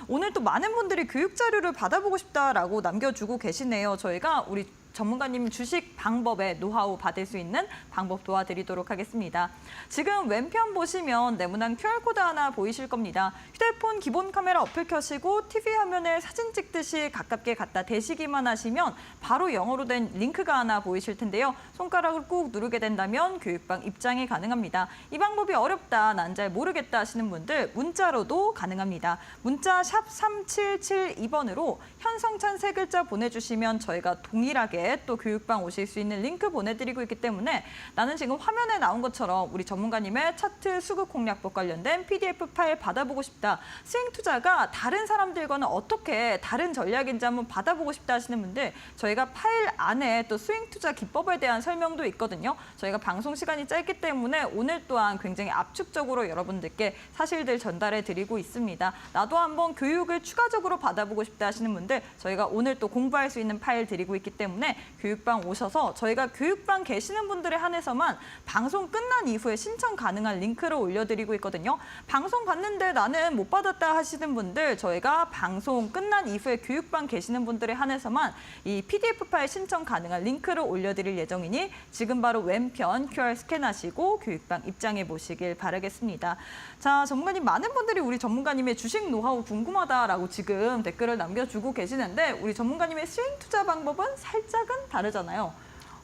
Speaker 1: 오늘 또 많은 분들이 교육 자료를 받아보고 싶다라고 남겨주고 계시네요. 저희가 우리 전문가님 주식 방법의 노하우 받을 수 있는 방법 도와드리도록 하겠습니다. 지금 왼편 보시면 네모난 QR코드 하나 보이실 겁니다. 휴대폰 기본 카메라 어플 켜시고 TV 화면에 사진 찍듯이 가깝게 갖다 대시기만 하시면 바로 영어로 된 링크가 하나 보이실 텐데요. 손가락을 꾹 누르게 된다면 교육방 입장이 가능합니다. 이 방법이 어렵다, 난 잘 모르겠다 하시는 분들 문자로도 가능합니다. 문자 샵 3772번으로 현성찬 세 글자 보내주시면 저희가 동일하게 또 교육방 오실 수 있는 링크 보내드리고 있기 때문에 나는 지금 화면에 나온 것처럼 우리 전문가님의 차트 수급 공략법 관련된 PDF 파일 받아보고 싶다. 스윙 투자가 다른 사람들과는 어떻게 다른 전략인지 한번 받아보고 싶다 하시는 분들 저희가 파일 안에 또 스윙 투자 기법에 대한 설명도 있거든요. 저희가 방송 시간이 짧기 때문에 오늘 또한 굉장히 압축적으로 여러분들께 사실들 전달해 드리고 있습니다. 나도 한번 교육을 추가적으로 받아보고 싶다 하시는 분들 저희가 오늘 또 공부할 수 있는 파일 드리고 있기 때문에 때문에 교육방 오셔서 저희가 교육방 계시는 분들에 한해서만 방송 끝난 이후에 신청 가능한 링크를 올려드리고 있거든요. 방송 봤는데 나는 못 받았다 하시는 분들 저희가 방송 끝난 이후에 교육방 계시는 분들에 한해서만 이 PDF 파일 신청 가능한 링크를 올려드릴 예정이니 지금 바로 왼편 QR 스캔하시고 교육방 입장해 보시길 바라겠습니다. 자, 전문가님 많은 분들이 우리 전문가님의 주식 노하우 궁금하다라고 지금 댓글을 남겨주고 계시는데 우리 전문가님의 스윙 투자 방법은 살짝은 다르잖아요.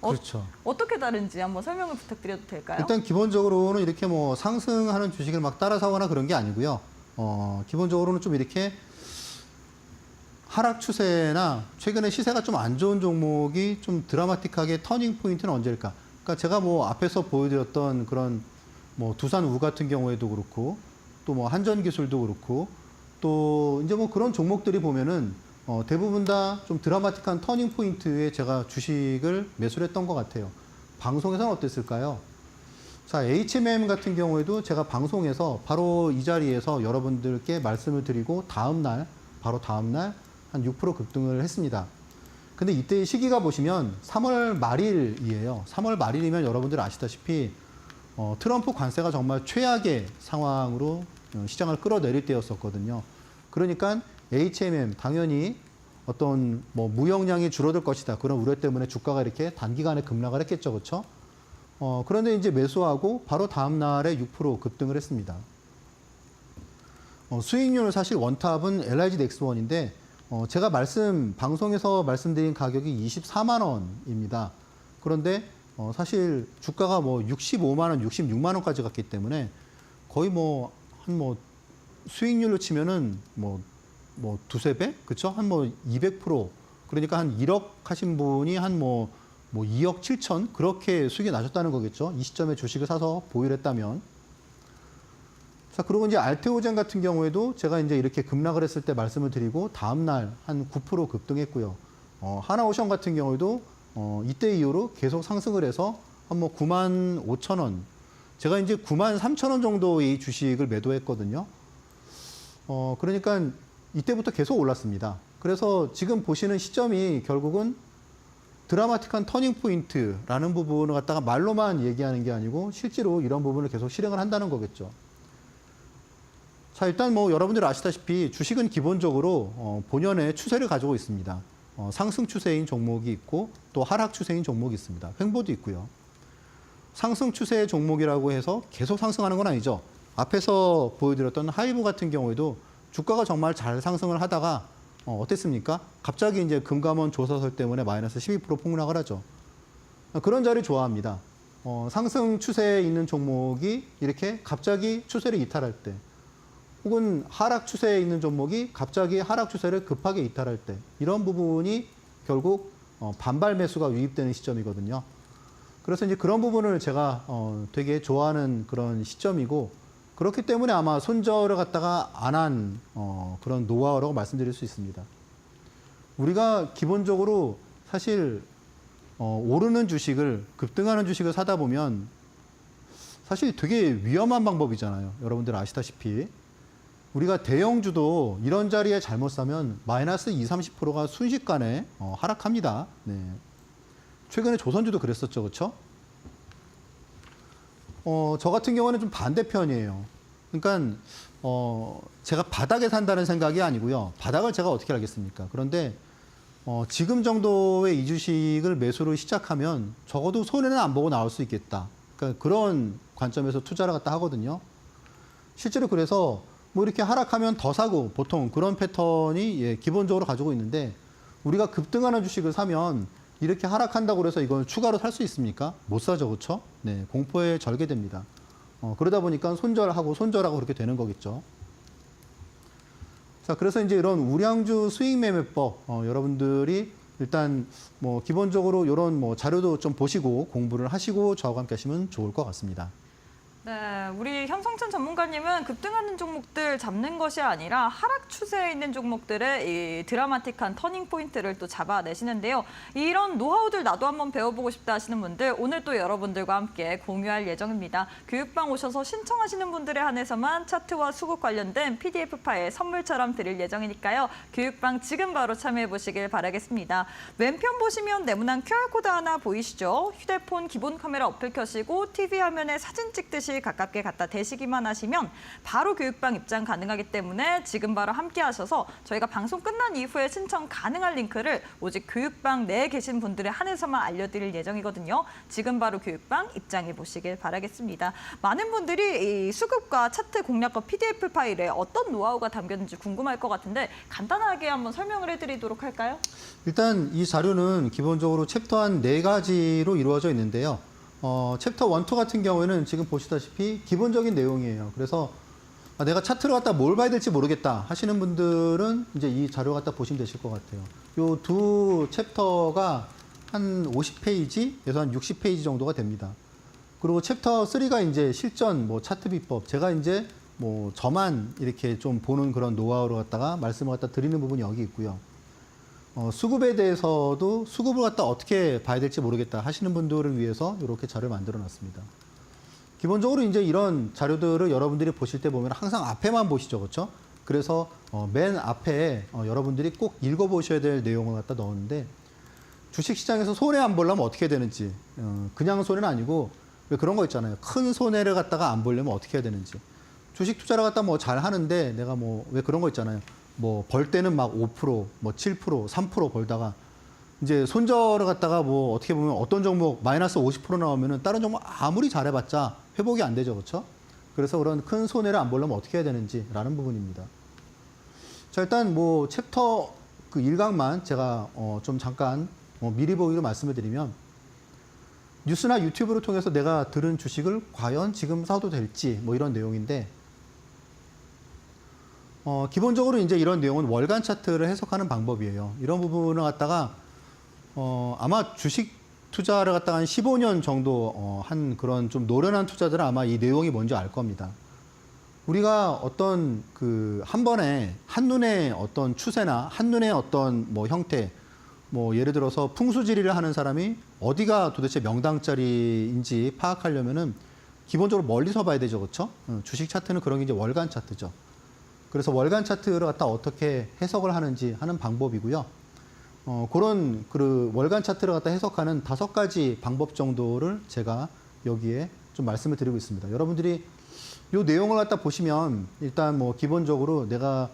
Speaker 2: 그렇죠.
Speaker 1: 어떻게 다른지 한번 설명을 부탁드려도 될까요?
Speaker 2: 일단 기본적으로는 이렇게 뭐 상승하는 주식을 막 따라 사거나 그런 게 아니고요. 기본적으로는 좀 이렇게 하락 추세나 최근에 시세가 좀 안 좋은 종목이 좀 드라마틱하게 터닝 포인트는 언제일까? 그러니까 제가 뭐 앞에서 보여드렸던 그런 뭐 두산우 같은 경우에도 그렇고 또 뭐 한전기술도 그렇고 또 이제 뭐 그런 종목들이 보면은 대부분 다 좀 드라마틱한 터닝 포인트에 제가 주식을 매수를 했던 것 같아요. 방송에서는 어땠을까요? 자, HMM 같은 경우에도 제가 방송에서 바로 이 자리에서 여러분들께 말씀을 드리고 바로 다음 날 한 6% 급등을 했습니다. 근데 이때 시기가 보시면 3월 말일이에요. 3월 말일이면 여러분들 아시다시피 트럼프 관세가 정말 최악의 상황으로 시장을 끌어내릴 때였었거든요. 그러니까 HMM 당연히 어떤 뭐 무역량이 줄어들 것이다. 그런 우려 때문에 주가가 이렇게 단기간에 급락을 했겠죠. 그렇죠? 그런데 이제 매수하고 바로 다음 날에 6% 급등을 했습니다. 수익률 사실 원탑은 LIG 넥스원인데 제가 방송에서 말씀드린 가격이 24만 원입니다. 그런데 사실 주가가 뭐 65만 원, 66만 원까지 갔기 때문에 거의 수익률로 치면은 두세 배? 그쵸? 한 200%. 그러니까 한 1억 하신 분이 한 2억 7천? 그렇게 수익이 나셨다는 거겠죠? 이 시점에 주식을 사서 보유를 했다면. 자, 그리고 이제 알테오젠 같은 경우에도 제가 이제 이렇게 급락을 했을 때 말씀을 드리고 다음날 한 9% 급등했고요. 하나오션 같은 경우에도 이때 이후로 계속 상승을 해서 한 9만 5천 원. 제가 이제 9만 3천 원 정도의 주식을 매도했거든요. 그러니까 이때부터 계속 올랐습니다. 그래서 지금 보시는 시점이 결국은 드라마틱한 터닝 포인트라는 부분을 갖다가 말로만 얘기하는 게 아니고 실제로 이런 부분을 계속 실행을 한다는 거겠죠. 자, 일단 여러분들 아시다시피 주식은 기본적으로 본연의 추세를 가지고 있습니다. 상승 추세인 종목이 있고 또 하락 추세인 종목이 있습니다. 횡보도 있고요. 상승 추세의 종목이라고 해서 계속 상승하는 건 아니죠. 앞에서 보여드렸던 하이브 같은 경우에도 주가가 정말 잘 상승을 하다가 어땠습니까? 갑자기 이제 금감원 조사설 때문에 마이너스 12% 폭락을 하죠. 그런 자리 좋아합니다. 상승 추세에 있는 종목이 이렇게 갑자기 추세를 이탈할 때 혹은 하락 추세에 있는 종목이 갑자기 하락 추세를 급하게 이탈할 때 이런 부분이 결국 반발 매수가 유입되는 시점이거든요. 그래서 이제 그런 부분을 제가 되게 좋아하는 그런 시점이고 그렇기 때문에 아마 손절을 갖다가 안 한 그런 노하우라고 말씀드릴 수 있습니다. 우리가 기본적으로 사실 오르는 주식을 급등하는 주식을 사다 보면 사실 되게 위험한 방법이잖아요. 여러분들 아시다시피 우리가 대형주도 이런 자리에 잘못 사면 마이너스 20, 30%가 순식간에 하락합니다. 네. 최근에 조선주도 그랬었죠. 그렇죠? 저 같은 경우는 좀 반대편이에요. 그러니까 제가 바닥에 산다는 생각이 아니고요. 바닥을 제가 어떻게 알겠습니까? 그런데 지금 정도의 이 주식을 매수를 시작하면 적어도 손해는 안 보고 나올 수 있겠다. 그러니까 그런 관점에서 투자를 갖다 하거든요. 실제로 그래서 이렇게 하락하면 더 사고 보통 그런 패턴이 기본적으로 가지고 있는데 우리가 급등하는 주식을 사면 이렇게 하락한다고 해서 이걸 추가로 살 수 있습니까? 못 사죠, 그렇죠? 네, 공포에 절개됩니다. 그러다 보니까 손절하고 그렇게 되는 거겠죠. 자, 그래서 이제 이런 우량주 수익 매매법 여러분들이 일단 기본적으로 이런 자료도 좀 보시고 공부를 하시고 저하고 함께 하시면 좋을 것 같습니다.
Speaker 1: 네, 우리 현성천 전문가님은 급등하는 종목들 잡는 것이 아니라 하락 추세에 있는 종목들의 이 드라마틱한 터닝 포인트를 또 잡아내시는데요. 이런 노하우들 나도 한번 배워보고 싶다 하시는 분들 오늘 또 여러분들과 함께 공유할 예정입니다. 교육방 오셔서 신청하시는 분들에 한해서만 차트와 수급 관련된 PDF 파일 선물처럼 드릴 예정이니까요. 교육방 지금 바로 참여해보시길 바라겠습니다. 왼편 보시면 네모난 QR코드 하나 보이시죠? 휴대폰 기본 카메라 어플 켜시고 TV 화면에 사진 찍듯이 가깝게 갖다 대시기만 하시면 바로 교육방 입장 가능하기 때문에 지금 바로 함께 하셔서 저희가 방송 끝난 이후에 신청 가능한 링크를 오직 교육방 내에 계신 분들에 한해서만 알려드릴 예정이거든요. 지금 바로 교육방 입장해 보시길 바라겠습니다. 많은 분들이 이 수급과 차트 공략과 PDF 파일에 어떤 노하우가 담겼는지 궁금할 것 같은데 간단하게 한번 설명을 해드리도록 할까요?
Speaker 2: 일단 이 자료는 기본적으로 챕터 한 4가지로 이루어져 있는데요. 챕터 1, 2 같은 경우에는 지금 보시다시피 기본적인 내용이에요. 그래서 내가 차트를 갖다 뭘 봐야 될지 모르겠다 하시는 분들은 이제 이 자료 갖다 보시면 되실 것 같아요. 요 두 챕터가 한 50페이지에서 한 60페이지 정도가 됩니다. 그리고 챕터 3가 이제 실전, 뭐 차트 비법, 제가 이제 뭐 저만 이렇게 좀 보는 그런 노하우를 갖다가 말씀을 갖다 드리는 부분이 여기 있고요. 수급에 대해서도 수급을 갖다 어떻게 봐야 될지 모르겠다 하시는 분들을 위해서 이렇게 자료를 만들어 놨습니다. 기본적으로 이제 이런 자료들을 여러분들이 보실 때 보면 항상 앞에만 보시죠. 그렇죠? 그래서 맨 앞에 여러분들이 꼭 읽어보셔야 될 내용을 갖다 넣었는데 주식시장에서 손해 안 보려면 어떻게 해야 되는지 그냥 손해는 아니고 왜 그런 거 있잖아요. 큰 손해를 갖다가 안 보려면 어떻게 해야 되는지 주식 투자를 갖다 뭐 잘 하는데 내가 뭐 왜 그런 거 있잖아요. 뭐 벌 때는 막 5%, 뭐 7%, 3% 벌다가 이제 손절을 갖다가 뭐 어떻게 보면 어떤 종목 마이너스 50% 나오면은 다른 종목 아무리 잘해봤자 회복이 안 되죠, 그렇죠? 그래서 그런 큰 손해를 안 보려면 어떻게 해야 되는지라는 부분입니다. 자, 일단 뭐 챕터 그 1강만 제가 좀 잠깐 미리 보기로 말씀을 드리면 뉴스나 유튜브를 통해서 내가 들은 주식을 과연 지금 사도 될지 뭐 이런 내용인데. 기본적으로 이제 이런 내용은 월간 차트를 해석하는 방법이에요. 이런 부분을 갖다가, 아마 주식 투자를 갖다가 한 15년 정도, 한 그런 좀 노련한 투자들은 아마 이 내용이 뭔지 알 겁니다. 우리가 어떤 한 번에, 한눈에 어떤 추세나 한눈에 어떤 뭐 형태, 뭐 예를 들어서 풍수지리를 하는 사람이 어디가 도대체 명당짜리인지 파악하려면은 기본적으로 멀리서 봐야 되죠. 그렇죠? 주식 차트는 그런 게 이제 월간 차트죠. 그래서 월간 차트를 갖다 어떻게 해석을 하는지 하는 방법이고요. 그런 월간 차트를 갖다 해석하는 5가지 방법 정도를 제가 여기에 좀 말씀을 드리고 있습니다. 여러분들이 이 내용을 갖다 보시면 일단 뭐 기본적으로 내가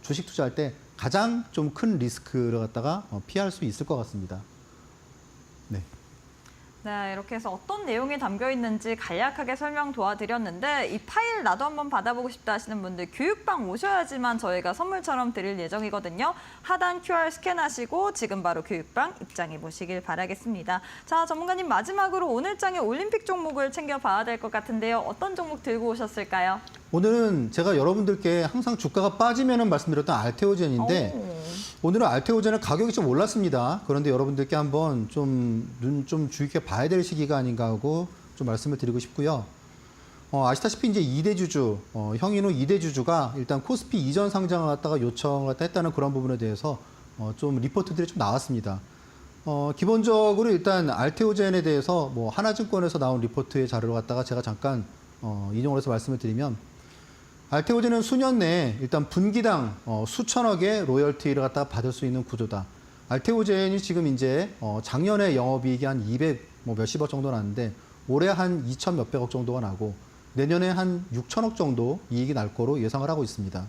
Speaker 2: 주식 투자할 때 가장 좀 큰 리스크를 갖다가 피할 수 있을 것 같습니다. 네.
Speaker 1: 네, 이렇게 해서 어떤 내용이 담겨 있는지 간략하게 설명 도와드렸는데 이 파일 나도 한번 받아보고 싶다 하시는 분들 교육방 오셔야지만 저희가 선물처럼 드릴 예정이거든요. 하단 QR 스캔하시고 지금 바로 교육방 입장해 보시길 바라겠습니다. 자, 전문가님 마지막으로 오늘 장의 올림픽 종목을 챙겨봐야 될 것 같은데요. 어떤 종목 들고 오셨을까요?
Speaker 2: 오늘은 제가 여러분들께 항상 주가가 빠지면은 말씀드렸던 알테오젠인데 오늘은 알테오젠의 가격이 좀 올랐습니다. 그런데 여러분들께 한번 눈 좀 주의 깊게 봐야 될 시기가 아닌가 하고 좀 말씀을 드리고 싶고요. 아시다시피 이제 2대 주주, 형인후 2대 주주가 일단 코스피 이전 상장을 갖다가 요청을 갖다 했다는 그런 부분에 대해서 좀 리포트들이 좀 나왔습니다. 기본적으로 일단 알테오젠에 대해서 뭐 하나증권에서 나온 리포트의 자료를 갖다가 제가 잠깐 인용을 해서 말씀을 드리면 알테오젠은 수년 내에 일단 분기당 수천억의 로열티를 갖다가 받을 수 있는 구조다. 알테오젠이 지금 이제 작년에 영업이익이 한 200 뭐 몇십억 정도 나는데 올해 한 2천 몇백억 정도가 나고 내년에 한 6천억 정도 이익이 날 거로 예상을 하고 있습니다.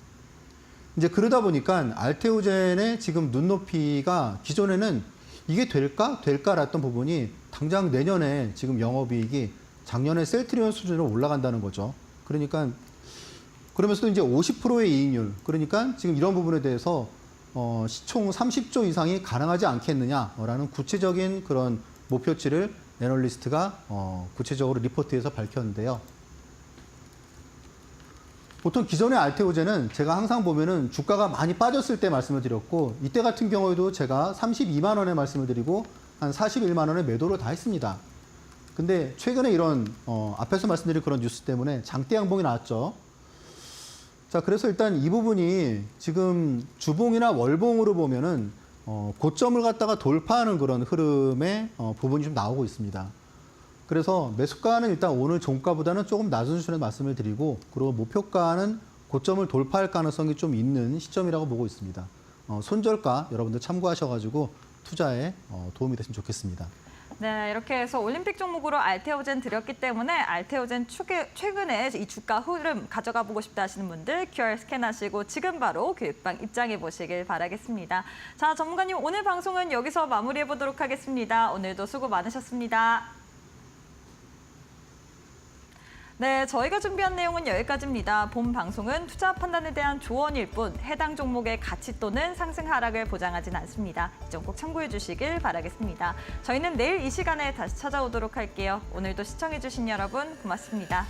Speaker 2: 이제 그러다 보니까 알테오젠의 지금 눈높이가 기존에는 이게 될까랬던 부분이 당장 내년에 지금 영업이익이 작년에 셀트리온 수준으로 올라간다는 거죠. 그러니까 그러면서도 이제 50%의 이익률. 그러니까 지금 이런 부분에 대해서 시총 30조 이상이 가능하지 않겠느냐라는 구체적인 그런 목표치를 애널리스트가 구체적으로 리포트에서 밝혔는데요. 보통 기존의 알테오젠은 제가 항상 보면은 주가가 많이 빠졌을 때 말씀을 드렸고 이때 같은 경우에도 제가 32만 원에 말씀을 드리고 한 41만 원에 매도를 다 했습니다. 근데 최근에 이런 앞에서 말씀드린 그런 뉴스 때문에 장대 양봉이 나왔죠. 자, 그래서 일단 이 부분이 지금 주봉이나 월봉으로 보면은 고점을 갖다가 돌파하는 그런 흐름의 부분이 좀 나오고 있습니다. 그래서 매수가는 일단 오늘 종가보다는 조금 낮은 수준의 말씀을 드리고, 그리고 목표가는 고점을 돌파할 가능성이 좀 있는 시점이라고 보고 있습니다. 손절가 여러분들 참고하셔가지고 투자에 도움이 됐으면 좋겠습니다.
Speaker 1: 네, 이렇게 해서 올림픽 종목으로 알테오젠 드렸기 때문에 알테오젠 최근에 이 주가 흐름 가져가 보고 싶다 하시는 분들 QR 스캔하시고 지금 바로 교육방 입장해 보시길 바라겠습니다. 자, 전문가님 오늘 방송은 여기서 마무리해 보도록 하겠습니다. 오늘도 수고 많으셨습니다. 네, 저희가 준비한 내용은 여기까지입니다. 본 방송은 투자 판단에 대한 조언일 뿐 해당 종목의 가치 또는 상승 하락을 보장하진 않습니다. 이 점 꼭 참고해 주시길 바라겠습니다. 저희는 내일 이 시간에 다시 찾아오도록 할게요. 오늘도 시청해 주신 여러분 고맙습니다.